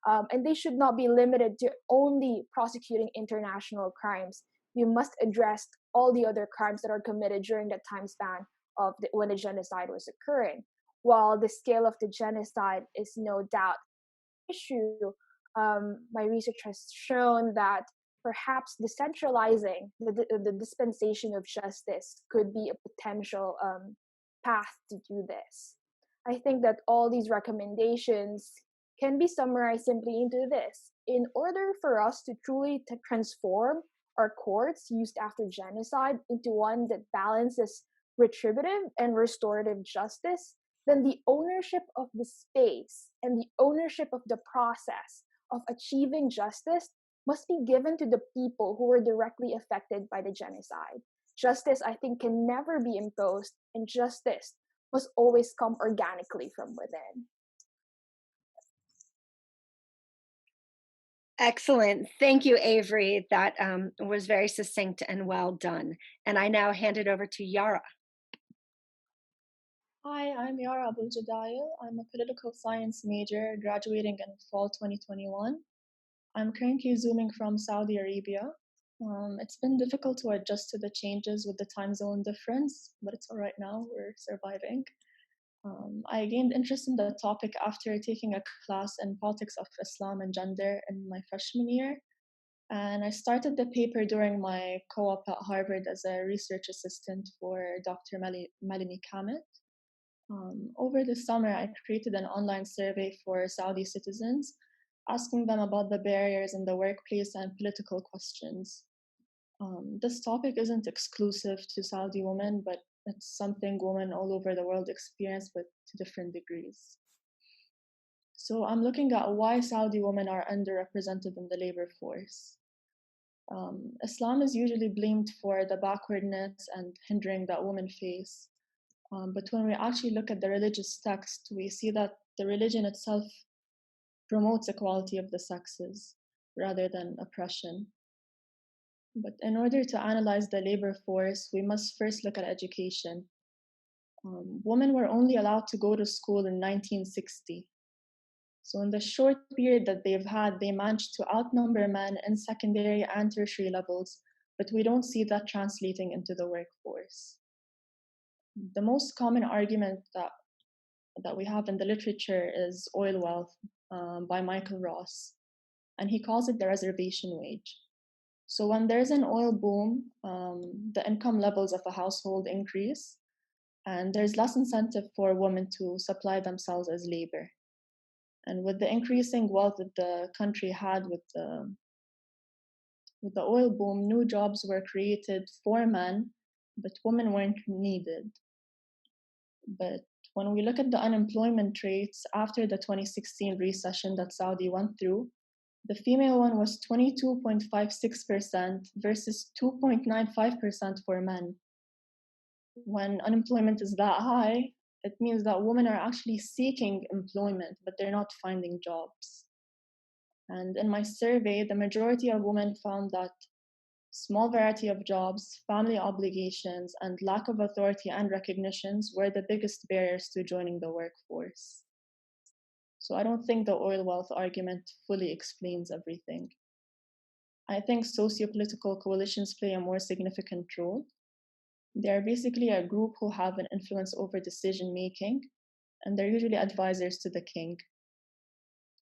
And they should not be limited to only prosecuting international crimes. We must address all the other crimes that are committed during that time span of when the genocide was occurring. While the scale of the genocide is no doubt an issue, my research has shown that perhaps decentralizing the dispensation of justice could be a potential path to do this. I think that all these recommendations can be summarized simply into this. In order for us to truly transform our courts used after genocide into one that balances retributive and restorative justice, then the ownership of the space and the ownership of the process of achieving justice must be given to the people who were directly affected by the genocide. Justice, I think, can never be imposed, and justice must always come organically from within. Excellent. Thank you, Aeverie. That was very succinct and well done. And I now hand it over to Yara. Hi, I'm Yara Abul-Jadayil. I'm a political science major graduating in fall 2021. I'm currently Zooming from Saudi Arabia. It's been difficult to adjust to the changes with the time zone difference, but it's all right now, we're surviving. I gained interest in the topic after taking a class in politics of Islam and gender in my freshman year. And I started the paper during my co-op at Harvard as a research assistant for Dr. Melanie Kamet. Over the summer, I created an online survey for Saudi citizens, asking them about the barriers in the workplace and political questions. This topic isn't exclusive to Saudi women, but it's something women all over the world experience, but to different degrees. So I'm looking at why Saudi women are underrepresented in the labor force. Islam is usually blamed for the backwardness and hindering that women face. But when we actually look at the religious text, we see that the religion itself promotes equality of the sexes rather than oppression. But in order to analyze the labor force, we must first look at education. Women were only allowed to go to school in 1960. So in the short period that they've had, they managed to outnumber men in secondary and tertiary levels, but we don't see that translating into the workforce. The most common argument that we have in the literature is oil wealth by Michael Ross, and he calls it the reservation wage. So when there's an oil boom, the income levels of a household increase, and there's less incentive for women to supply themselves as labor. And with the increasing wealth that the country had with the oil boom, new jobs were created for men, but women weren't needed. But when we look at the unemployment rates after the 2016 recession that Saudi went through, the female one was 22.56% versus 2.95% for men. When unemployment is that high, it means that women are actually seeking employment, but they're not finding jobs. And in my survey, the majority of women found that small variety of jobs, family obligations, and lack of authority and recognitions were the biggest barriers to joining the workforce. So I don't think the oil wealth argument fully explains everything. I think socio-political coalitions play a more significant role. They are basically a group who have an influence over decision making, and they're usually advisors to the king.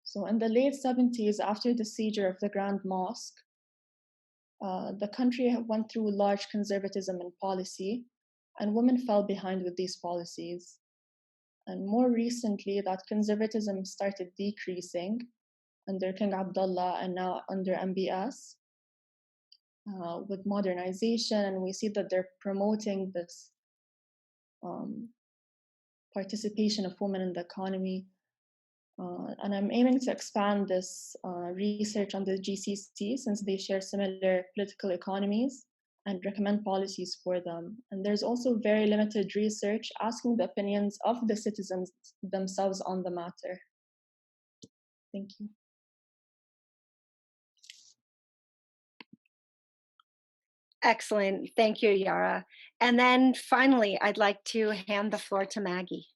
So in the late 70s, after the seizure of the Grand Mosque, the country went through large conservatism in policy, and women fell behind with these policies. And more recently, that conservatism started decreasing under King Abdullah and now under MBS with modernization. And we see that they're promoting this participation of women in the economy. And I'm aiming to expand this research on the GCC since they share similar political economies and recommend policies for them. And there's also very limited research asking the opinions of the citizens themselves on the matter. Thank you. Excellent. Thank you, Yara. And then finally, I'd like to hand the floor to Maggie.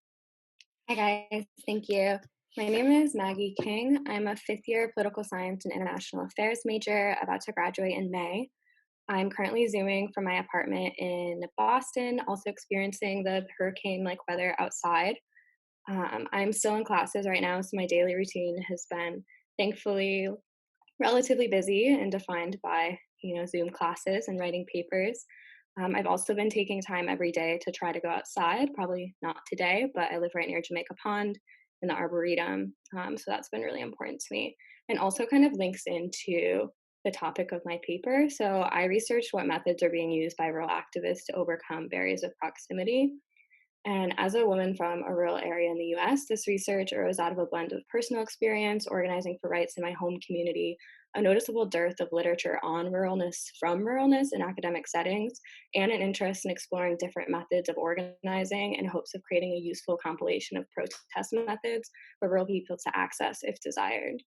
Hi, guys. Thank you. My name is Maggie King. I'm a fifth-year political science and international affairs major about to graduate in May. I'm currently Zooming from my apartment in Boston, also experiencing the hurricane-like weather outside. I'm still in classes right now, so my daily routine has been thankfully relatively busy and defined by Zoom classes and writing papers. I've also been taking time every day to try to go outside, probably not today, but I live right near Jamaica Pond in the Arboretum, so that's been really important to me, and also kind of links into the topic of my paper. So I researched what methods are being used by rural activists to overcome barriers of proximity. And as a woman from a rural area in the US, this research arose out of a blend of personal experience, organizing for rights in my home community, a noticeable dearth of literature on ruralness from ruralness in academic settings, and an interest in exploring different methods of organizing in hopes of creating a useful compilation of protest methods for rural people to access if desired.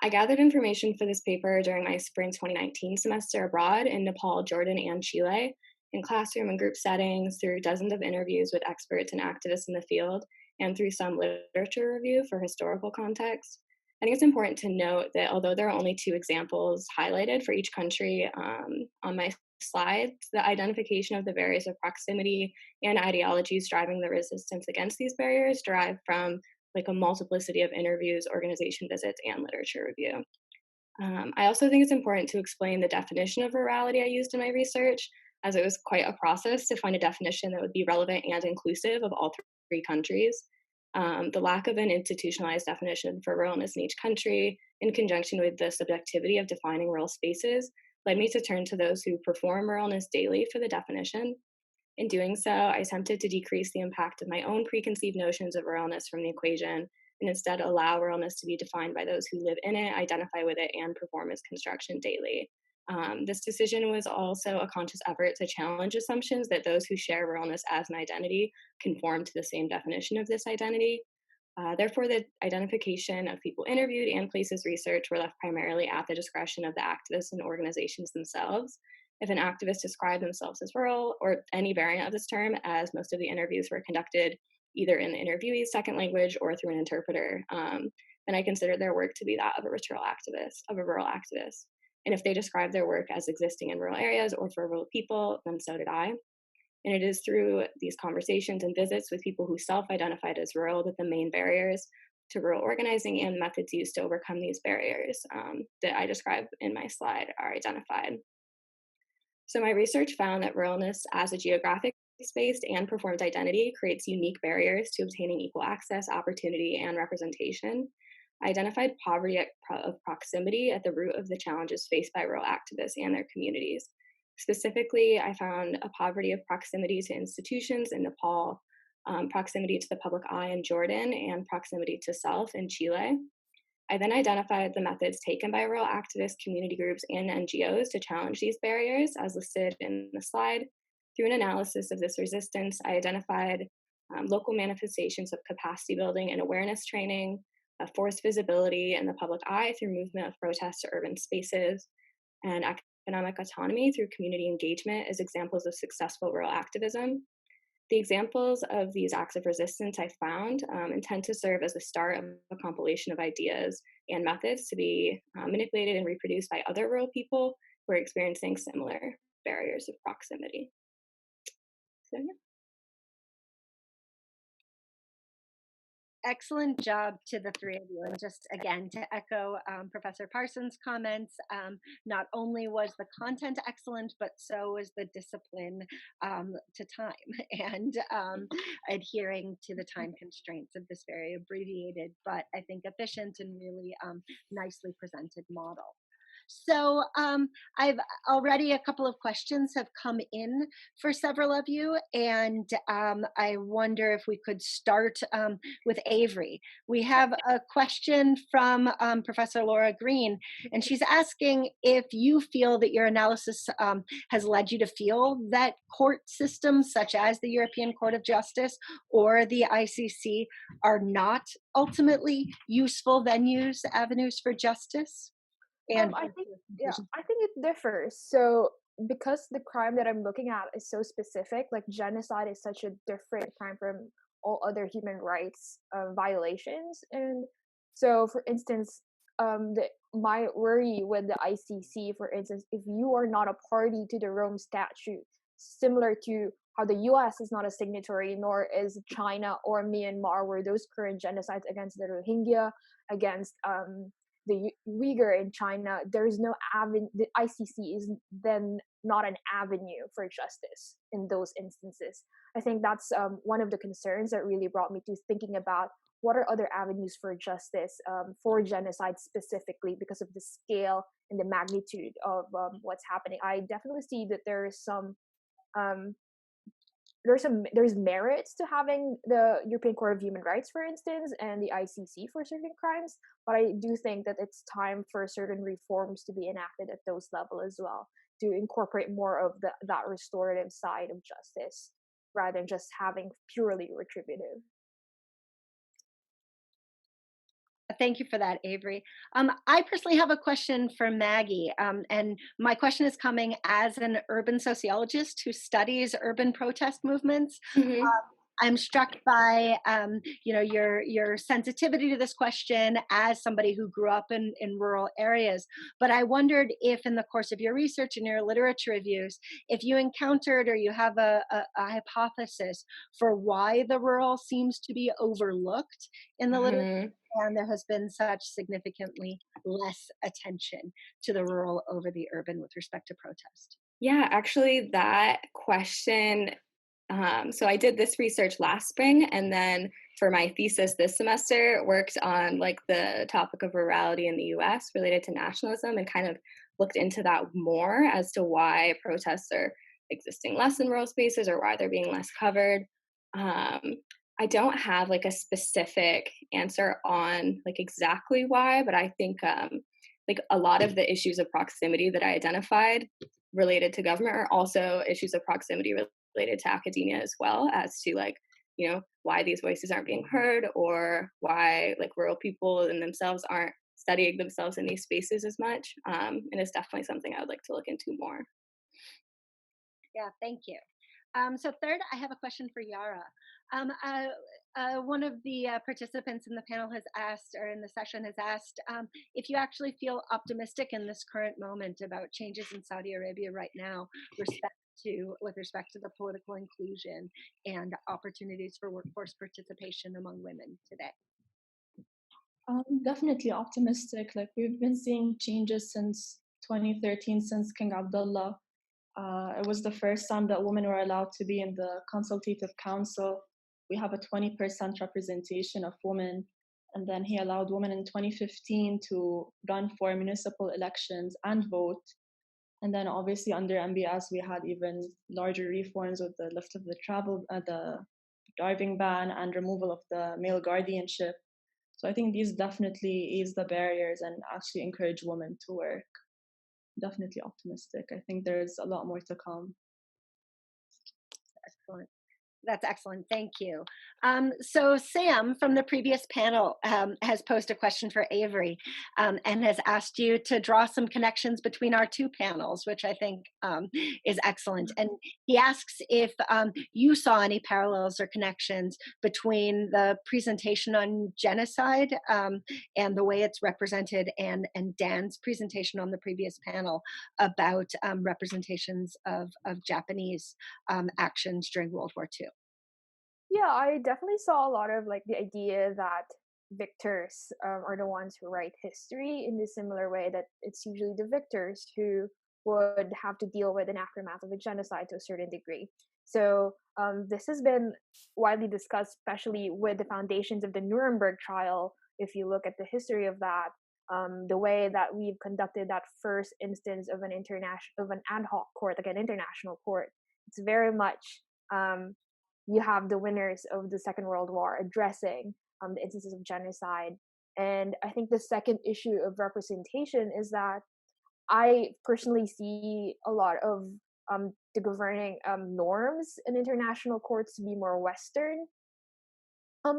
I gathered information for this paper during my spring 2019 semester abroad in Nepal, Jordan, and Chile, in classroom and group settings, through dozens of interviews with experts and activists in the field, and through some literature review for historical context. I think it's important to note that although there are only 2 examples highlighted for each country on my slides, the identification of the barriers of proximity and ideologies driving the resistance against these barriers derive from a multiplicity of interviews, organization visits, and literature review. I also think it's important to explain the definition of rurality I used in my research, as it was quite a process to find a definition that would be relevant and inclusive of all 3 countries. The lack of an institutionalized definition for ruralness in each country, in conjunction with the subjectivity of defining rural spaces, led me to turn to those who perform ruralness daily for the definition. In doing so, I attempted to decrease the impact of my own preconceived notions of ruralness from the equation, and instead allow ruralness to be defined by those who live in it, identify with it, and perform its construction daily. This decision was also a conscious effort to challenge assumptions that those who share ruralness as an identity conform to the same definition of this identity. Therefore, the identification of people interviewed and places researched were left primarily at the discretion of the activists and organizations themselves. If an activist described themselves as rural, or any variant of this term, as most of the interviews were conducted either in the interviewee's second language or through an interpreter, then I considered their work to be that of a rural activist. And if they described their work as existing in rural areas or for rural people, then so did I. And it is through these conversations and visits with people who self-identified as rural that the main barriers to rural organizing and methods used to overcome these barriers that I describe in my slide are identified. So my research found that ruralness as a geographic spaced and performed identity creates unique barriers to obtaining equal access, opportunity, and representation. I identified poverty of proximity at the root of the challenges faced by rural activists and their communities. Specifically, I found a poverty of proximity to institutions in Nepal, proximity to the public eye in Jordan, and proximity to self in Chile. I then identified the methods taken by rural activists, community groups, and NGOs to challenge these barriers, as listed in the slide. Through an analysis of this resistance, I identified local manifestations of capacity building and awareness training, forced visibility in the public eye through movement of protest to urban spaces, and economic autonomy through community engagement as examples of successful rural activism. The examples of these acts of resistance I found intend to serve as the start of a compilation of ideas and methods to be manipulated and reproduced by other rural people who are experiencing similar barriers of proximity. So, yeah. Excellent job to the 3 of you. And just again, to echo Professor Parsons' comments, not only was the content excellent, but so was the discipline to time and adhering to the time constraints of this very abbreviated, but I think efficient and really nicely presented model. So I've already a couple of questions have come in for several of you, and I wonder if we could start with Aeverie. We have a question from Professor Laura Green, and she's asking if you feel that your analysis has led you to feel that court systems such as the European Court of Justice or the ICC are not ultimately useful venues, avenues for justice. And I think it differs. So because the crime that I'm looking at is so specific, like genocide is such a different crime from all other human rights violations, and so for instance, my worry with the ICC, for instance, if you are not a party to the Rome Statute, similar to how the U.S. is not a signatory, nor is China or Myanmar, where those current genocides against the Rohingya, against the Uyghur in China, there is no avenue. The ICC is then not an avenue for justice in those instances. I think that's one of the concerns that really brought me to thinking about what are other avenues for justice for genocide specifically, because of the scale and the magnitude of what's happening. I definitely see that there's merits to having the European Court of Human Rights, for instance, and the ICC for certain crimes, but I do think that it's time for certain reforms to be enacted at those levels as well, to incorporate more of that restorative side of justice rather than just having purely retributive. Thank you for that, Aeverie. I personally have a question for Maggie, and my question is coming as an urban sociologist who studies urban protest movements. Mm-hmm. I'm struck by your sensitivity to this question as somebody who grew up in rural areas. But I wondered if in the course of your research and your literature reviews, if you encountered or you have a hypothesis for why the rural seems to be overlooked in the literature, and there has been such significantly less attention to the rural over the urban with respect to protest. Yeah, actually that question, so I did this research last spring, and then for my thesis this semester worked on like the topic of rurality in the US related to nationalism, and kind of looked into that more as to why protests are existing less in rural spaces or why they're being less covered. I don't have like a specific answer on like exactly why, but I think like a lot of the issues of proximity that I identified related to government are also issues of proximity related to academia as well, as to like, you know, why these voices aren't being heard, or why like rural people in themselves aren't studying themselves in these spaces as much. And it's definitely something I would like to look into more. Yeah, thank you. So third, I have a question for Yara. One of the participants in the panel has asked, or in the session has asked, if you actually feel optimistic in this current moment about changes in Saudi Arabia right now with respect to the political inclusion and opportunities for workforce participation among women today. Definitely optimistic. Like we've been seeing changes since 2013, since King Abdullah. It was the first time that women were allowed to be in the consultative council. We have a 20% representation of women. And then he allowed women in 2015 to run for municipal elections and vote. And then obviously under MBS, we had even larger reforms with the lift of the driving ban and removal of the male guardianship. So I think these definitely ease the barriers and actually encourage women to work. Definitely optimistic. I think there's a lot more to come. Excellent. That's excellent. Thank you. So Sam from the previous panel has posed a question for Aeverie and has asked you to draw some connections between our two panels, which I think is excellent. And he asks if you saw any parallels or connections between the presentation on genocide and the way it's represented, and Dan's presentation on the previous panel about representations of Japanese actions during World War II. Yeah, I definitely saw a lot of like the idea that victors are the ones who write history in the similar way that it's usually the victors who would have to deal with an aftermath of a genocide to a certain degree. So this has been widely discussed, especially with the foundations of the Nuremberg trial. If you look at the history of that, the way that we've conducted that first instance of an ad hoc court, like an international court, it's very much you have the winners of the Second World War addressing the instances of genocide. And I think the second issue of representation is that I personally see a lot of the governing norms in international courts to be more Western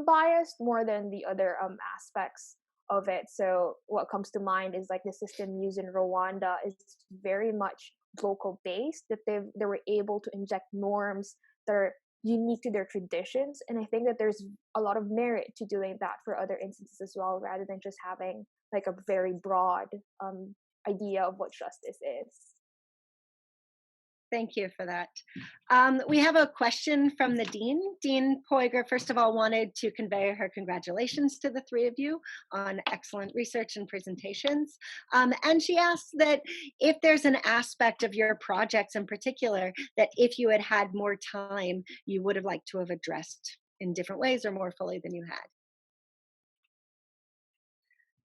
biased more than the other aspects of it. So what comes to mind is like the system used in Rwanda is very much local based, that they were able to inject norms that are unique to their traditions. And I think that there's a lot of merit to doing that for other instances as well, rather than just having like a very broad idea of what justice is. Thank you for that. We have a question from the Dean. Dean Poiger, first of all, wanted to convey her congratulations to the three of you on excellent research and presentations. And she asked that if there's an aspect of your projects in particular that if you had had more time, you would have liked to have addressed in different ways or more fully than you had.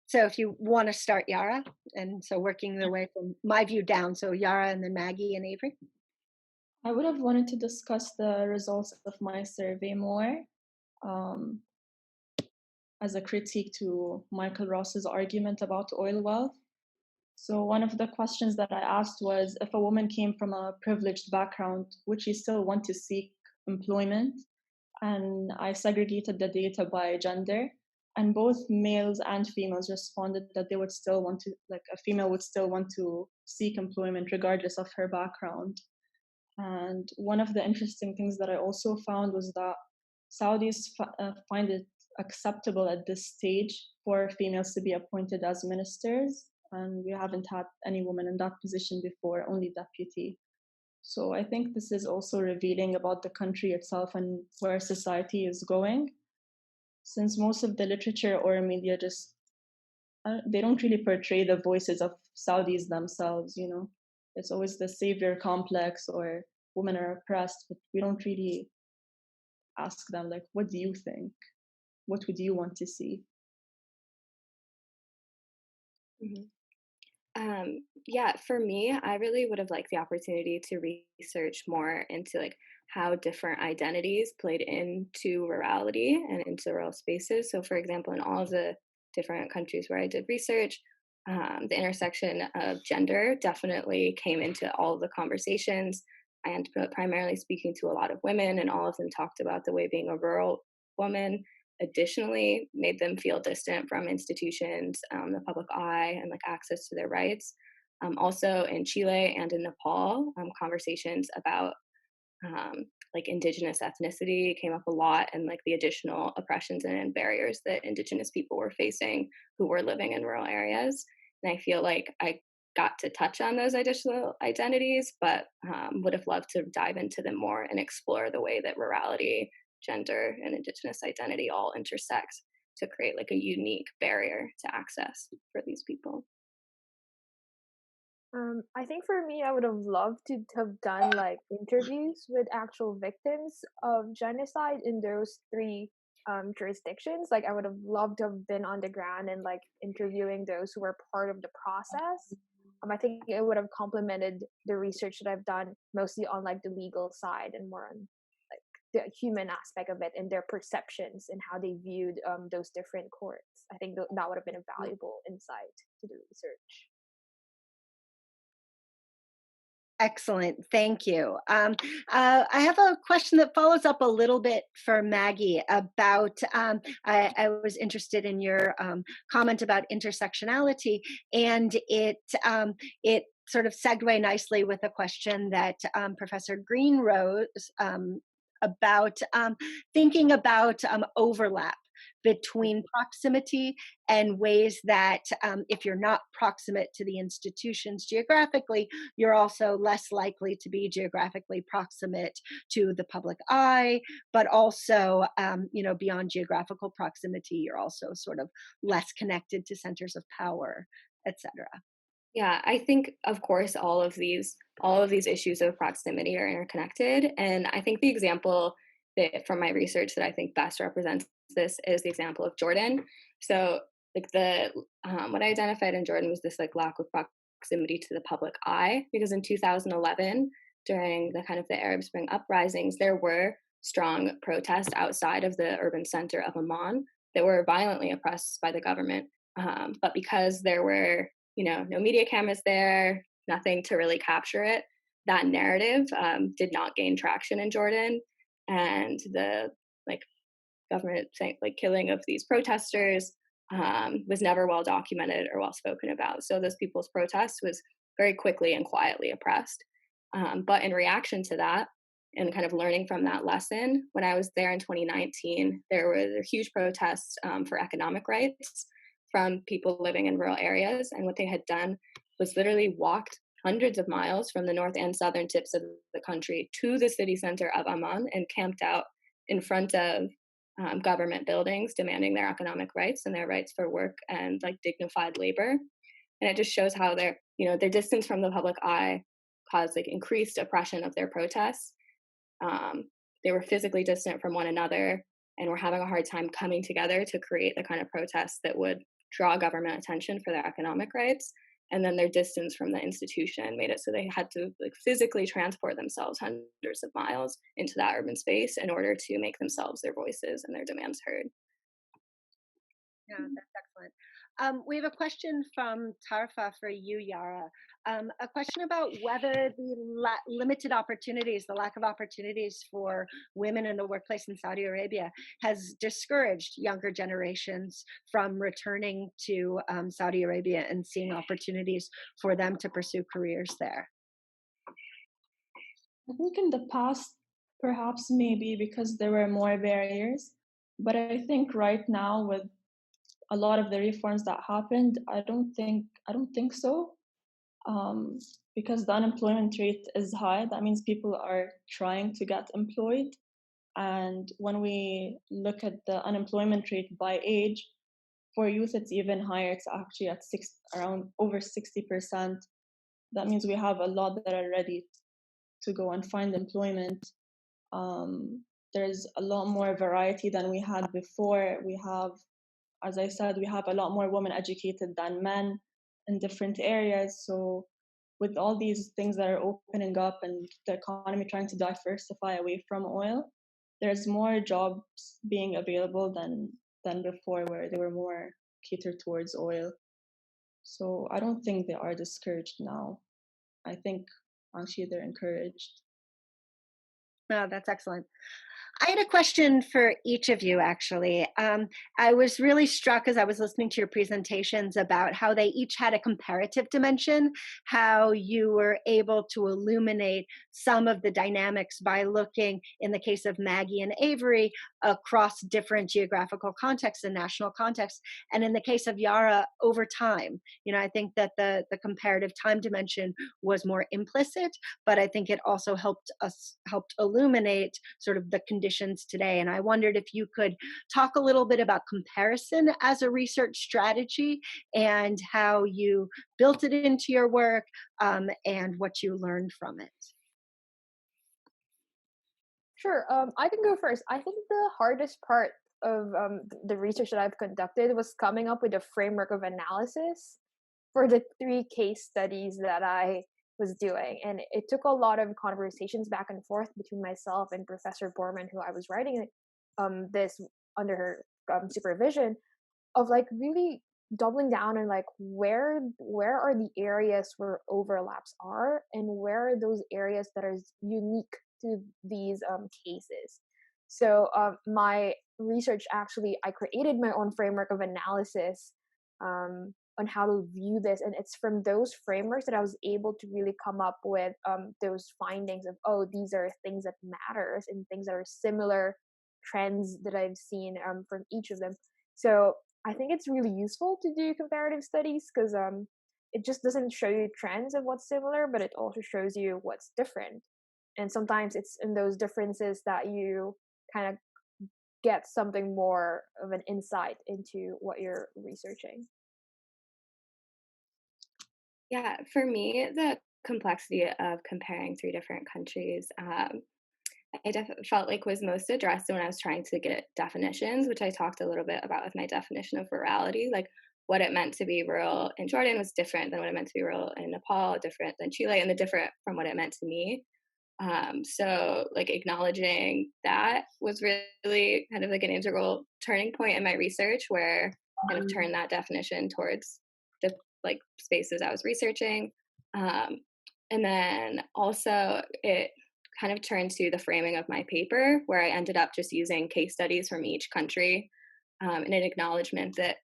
So if you want to start, Yara, and so working their way from my view down, so Yara and then Maggie and Aeverie. I would have wanted to discuss the results of my survey more as a critique to Michael Ross's argument about oil wealth. So one of the questions that I asked was, if a woman came from a privileged background, would she still want to seek employment? And I segregated the data by gender. And both males and females responded that they would still want to, like a female would still want to seek employment regardless of her background. And one of the interesting things that I also found was that Saudis find it acceptable at this stage for females to be appointed as ministers. And we haven't had any woman in that position before, only deputy. So I think this is also revealing about the country itself and where society is going. Since most of the literature or media just, they don't really portray the voices of Saudis themselves, you know. It's always the savior complex or women are oppressed, but we don't really ask them, like, what do you think? What would you want to see? Mm-hmm. Yeah, for me, I really would have liked the opportunity to research more into like how different identities played into rurality and into rural spaces. So for example, in all of the different countries where I did research, the intersection of gender definitely came into all of the conversations. I ended up primarily speaking to a lot of women, and all of them talked about the way being a rural woman additionally made them feel distant from institutions, the public eye, and like access to their rights. Also in Chile and in Nepal, conversations about like indigenous ethnicity came up a lot, and like the additional oppressions and barriers that indigenous people were facing who were living in rural areas. And I feel like I got to touch on those additional identities, but would have loved to dive into them more and explore the way that rurality, gender, and indigenous identity all intersect to create like a unique barrier to access for these people. I think for me, I would have loved to have done like interviews with actual victims of genocide in those three jurisdictions. Like I would have loved to have been on the ground and like interviewing those who were part of the process. I think it would have complemented the research that I've done mostly on like the legal side and more on like the human aspect of it and their perceptions and how they viewed those different courts. I think that would have been a valuable insight to the research. Excellent, thank you. I have a question that follows up a little bit for Maggie about, I was interested in your comment about intersectionality, and it sort of segued nicely with a question that Professor Green rose about thinking about overlap between proximity and ways that if you're not proximate to the institutions geographically, you're also less likely to be geographically proximate to the public eye, but also, beyond geographical proximity, you're also sort of less connected to centers of power, etc. Yeah, I think, of course, all of these issues of proximity are interconnected. And I think the example that from my research that I think best represents this is the example of Jordan. So like the what I identified in Jordan was this like lack of proximity to the public eye, because in 2011, during the kind of the Arab Spring uprisings, there were strong protests outside of the urban center of Amman that were violently oppressed by the government. But because there were, no media cameras there, nothing to really capture it, that narrative did not gain traction in Jordan, and the government killing of these protesters was never well documented or well spoken about. So this people's protest was very quickly and quietly oppressed. But in reaction to that, and kind of learning from that lesson, when I was there in 2019, there were huge protests for economic rights from people living in rural areas. And what they had done was literally walked hundreds of miles from the north and southern tips of the country to the city center of Amman and camped out in front of government buildings, demanding their economic rights and their rights for work and dignified labor. And it just shows how their distance from the public eye caused increased oppression of their protests. They were physically distant from one another and were having a hard time coming together to create the kind of protests that would draw government attention for their economic rights. And then their distance from the institution made it so they had to physically transport themselves hundreds of miles into that urban space in order to make themselves, their voices, and their demands heard. Yeah, that's excellent. We have a question from Tarfa for you, Yara. A question about whether the limited opportunities, the lack of opportunities for women in the workplace in Saudi Arabia has discouraged younger generations from returning to Saudi Arabia and seeing opportunities for them to pursue careers there. I think in the past, perhaps maybe because there were more barriers, but I think right now with a lot of the reforms that happened, I don't think so. Because the unemployment rate is high, that means people are trying to get employed. And when we look at the unemployment rate by age, for youth it's even higher. It's actually at around over 60%. That means we have a lot that are ready to go and find employment. There's a lot more variety than we had before. We have, as I said, we have a lot more women educated than men in different areas. So with all these things that are opening up and the economy trying to diversify away from oil, there's more jobs being available than before, where they were more catered towards oil. So I don't think they are discouraged now. I think actually they're encouraged. No, that's excellent. I had a question for each of you, actually. I was really struck as I was listening to your presentations about how they each had a comparative dimension, how you were able to illuminate some of the dynamics by looking, in the case of Maggie and Aeverie, across different geographical contexts and national contexts. And in the case of Yara, over time. I think that the comparative time dimension was more implicit, but I think it also helped illuminate sort of the conditions today. And I wondered if you could talk a little bit about comparison as a research strategy and how you built it into your work and what you learned from it. Sure, I can go first. I think the hardest part of the research that I've conducted was coming up with a framework of analysis for the 3 case studies that I was doing. And it took a lot of conversations back and forth between myself and Professor Borman, who I was writing this under her supervision, of really doubling down on where are the areas where overlaps are, and where are those areas that are unique to these cases. So my research, actually, I created my own framework of analysis on how to view this, and it's from those frameworks that I was able to really come up with those findings of, oh, these are things that matters and things that are similar trends that I've seen from each of them. So I think it's really useful to do comparative studies, because it just doesn't show you trends of what's similar, but it also shows you what's different. And sometimes it's in those differences that you kind of get something more of an insight into what you're researching. Yeah, for me, the complexity of comparing 3 different countries, I felt was most addressed when I was trying to get definitions, which I talked a little bit about with my definition of virality. what it meant to be rural in Jordan was different than what it meant to be rural in Nepal, different than Chile, and different from what it meant to me. So like acknowledging that was really kind of like an integral turning point in my research, where I kind of turned that definition towards the like spaces I was researching. And then also it kind of turned to the framing of my paper, where I ended up just using case studies from each country, and an acknowledgement that,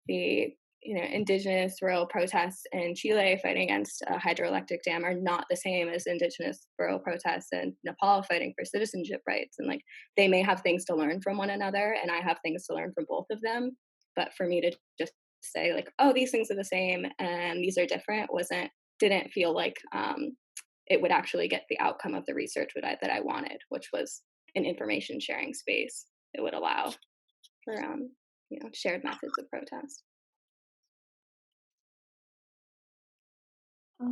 the indigenous rural protests in Chile fighting against a hydroelectric dam are not the same as indigenous rural protests in Nepal fighting for citizenship rights. And like, they may have things to learn from one another, and I have things to learn from both of them. But for me to just say like, oh, these things are the same and these are different, didn't feel like it would actually get the outcome of the research that I wanted, which was an information sharing space that would allow for shared methods of protest.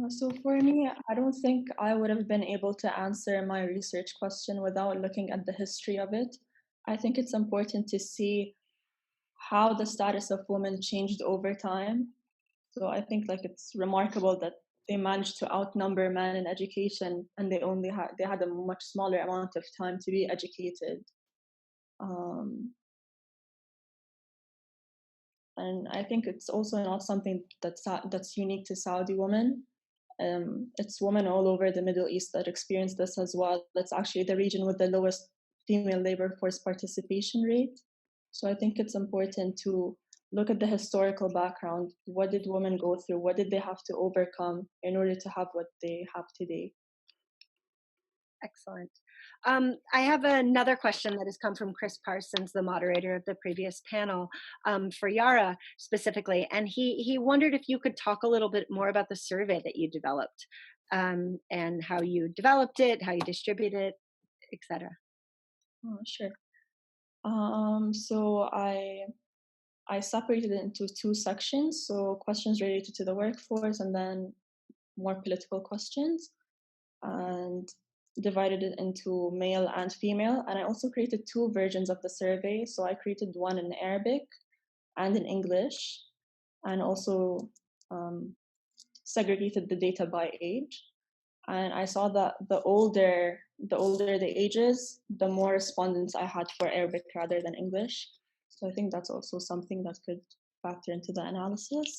So for me, I don't think I would have been able to answer my research question without looking at the history of it. I think it's important to see how the status of women changed over time. So I think like it's remarkable that they managed to outnumber men in education, and they had a much smaller amount of time to be educated. And I think it's also not something that's unique to Saudi women. It's women all over the Middle East that experience this as well. It's actually the region with the lowest female labor force participation rate. So I think it's important to look at the historical background. What did women go through? What did they have to overcome in order to have what they have today? Excellent. I have another question that has come from Chris Parsons, the moderator of the previous panel, for Yara specifically. And he wondered if you could talk a little bit more about the survey that you developed, and how you developed it, how you distribute it, etc. Oh, sure. So I separated it into two sections. So questions related to the workforce, and then more political questions, and divided it into male and female. And I also created two versions of the survey. So I created one in Arabic and in English, and also segregated the data by age. And I saw that the older the ages, the more respondents I had for Arabic rather than English. So I think that's also something that could factor into the analysis.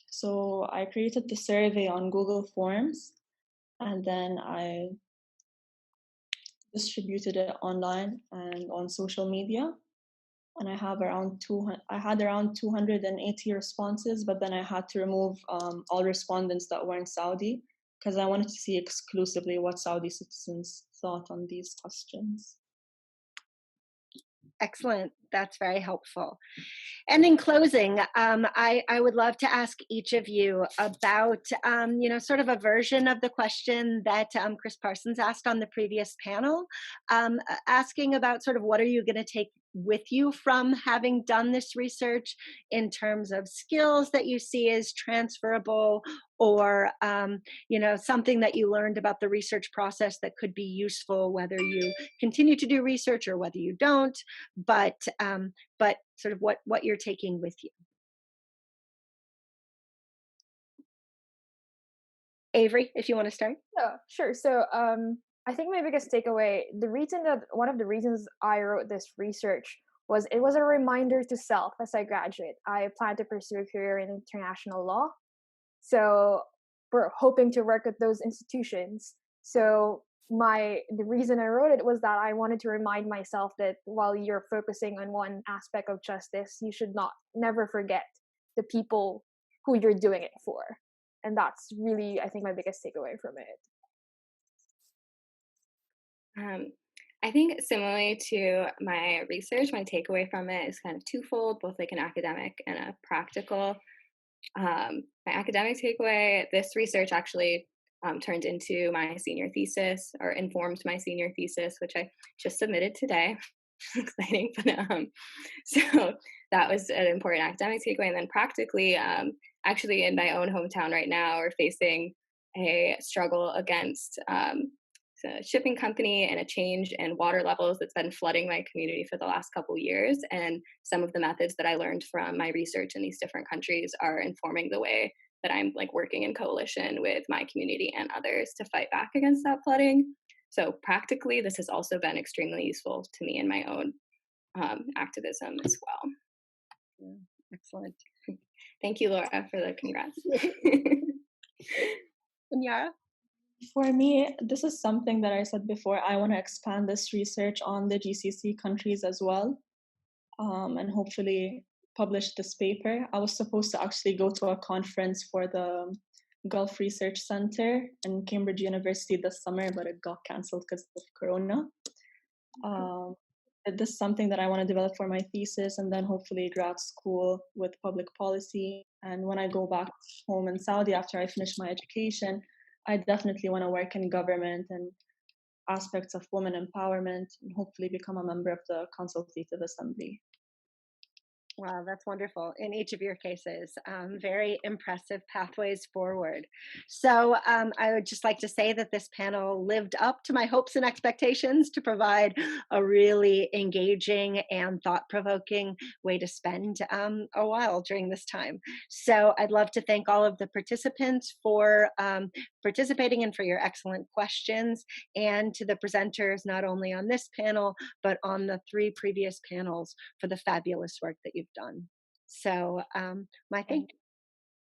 So I created the survey on Google Forms, and then I distributed it online and on social media. And I had around 280 responses, but then I had to remove all respondents that weren't Saudi, because I wanted to see exclusively what Saudi citizens thought on these questions. Excellent. That's very helpful. And in closing, I would love to ask each of you about, sort of a version of the question that Chris Parsons asked on the previous panel, asking about sort of what are you going to take with you from having done this research in terms of skills that you see as transferable, or something that you learned about the research process that could be useful whether you continue to do research or whether you don't, but sort of what you're taking with you. Aeverie, if you want to start. Yeah, sure. So I think my biggest takeaway, one of the reasons I wrote this research was it was a reminder to self as I graduate. I plan to pursue a career in international law. So we're hoping to work at those institutions. So the reason I wrote it was that I wanted to remind myself that while you're focusing on one aspect of justice, you should never forget the people who you're doing it for. And that's really, I think, my biggest takeaway from it. I think similarly to my research, my takeaway from it is kind of twofold, both like an academic and a practical. My academic takeaway, this research actually turned into my senior thesis, or informed my senior thesis, which I just submitted today. Exciting, but so that was an important academic takeaway. And then practically, actually in my own hometown right now, we're facing a struggle against shipping company and a change in water levels that's been flooding my community for the last couple years. And some of the methods that I learned from my research in these different countries are informing the way that I'm like working in coalition with my community and others to fight back against that flooding. So practically, this has also been extremely useful to me in my own activism as well. Yeah, excellent. Thank you, Laura, for the congrats. And Yara? For me, this is something that I said before. I want to expand this research on the GCC countries as well, and hopefully publish this paper. I was supposed to actually go to a conference for the Gulf Research Center in Cambridge University this summer, but it got cancelled because of Corona. This is something that I want to develop for my thesis, and then hopefully grad school with public policy. And when I go back home in Saudi after I finish my education, I definitely want to work in government and aspects of women empowerment, and hopefully become a member of the Consultative Assembly. Wow, that's wonderful. In each of your cases, very impressive pathways forward. So I would just like to say that this panel lived up to my hopes and expectations to provide a really engaging and thought-provoking way to spend a while during this time. So I'd love to thank all of the participants for participating and for your excellent questions, and to the presenters, not only on this panel, but on the 3 previous panels, for the fabulous work that you've done. So my thank you.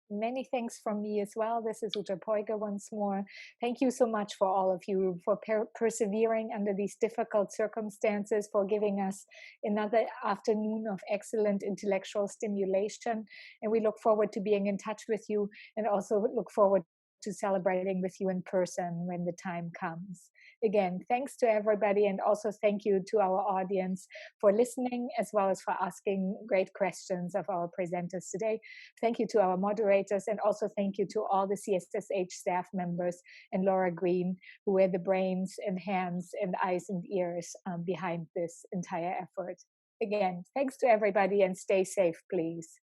Many thanks from me as well. This is Uta Poiger once more. Thank you so much for all of you for persevering under these difficult circumstances, for giving us another afternoon of excellent intellectual stimulation. And we look forward to being in touch with you, and also look forward to celebrating with you in person when the time comes. Again, thanks to everybody, and also thank you to our audience for listening, as well as for asking great questions of our presenters today. Thank you to our moderators, and also thank you to all the CSSH staff members and Laura Green, who were the brains and hands and eyes and ears behind this entire effort. Again, thanks to everybody, and stay safe, please.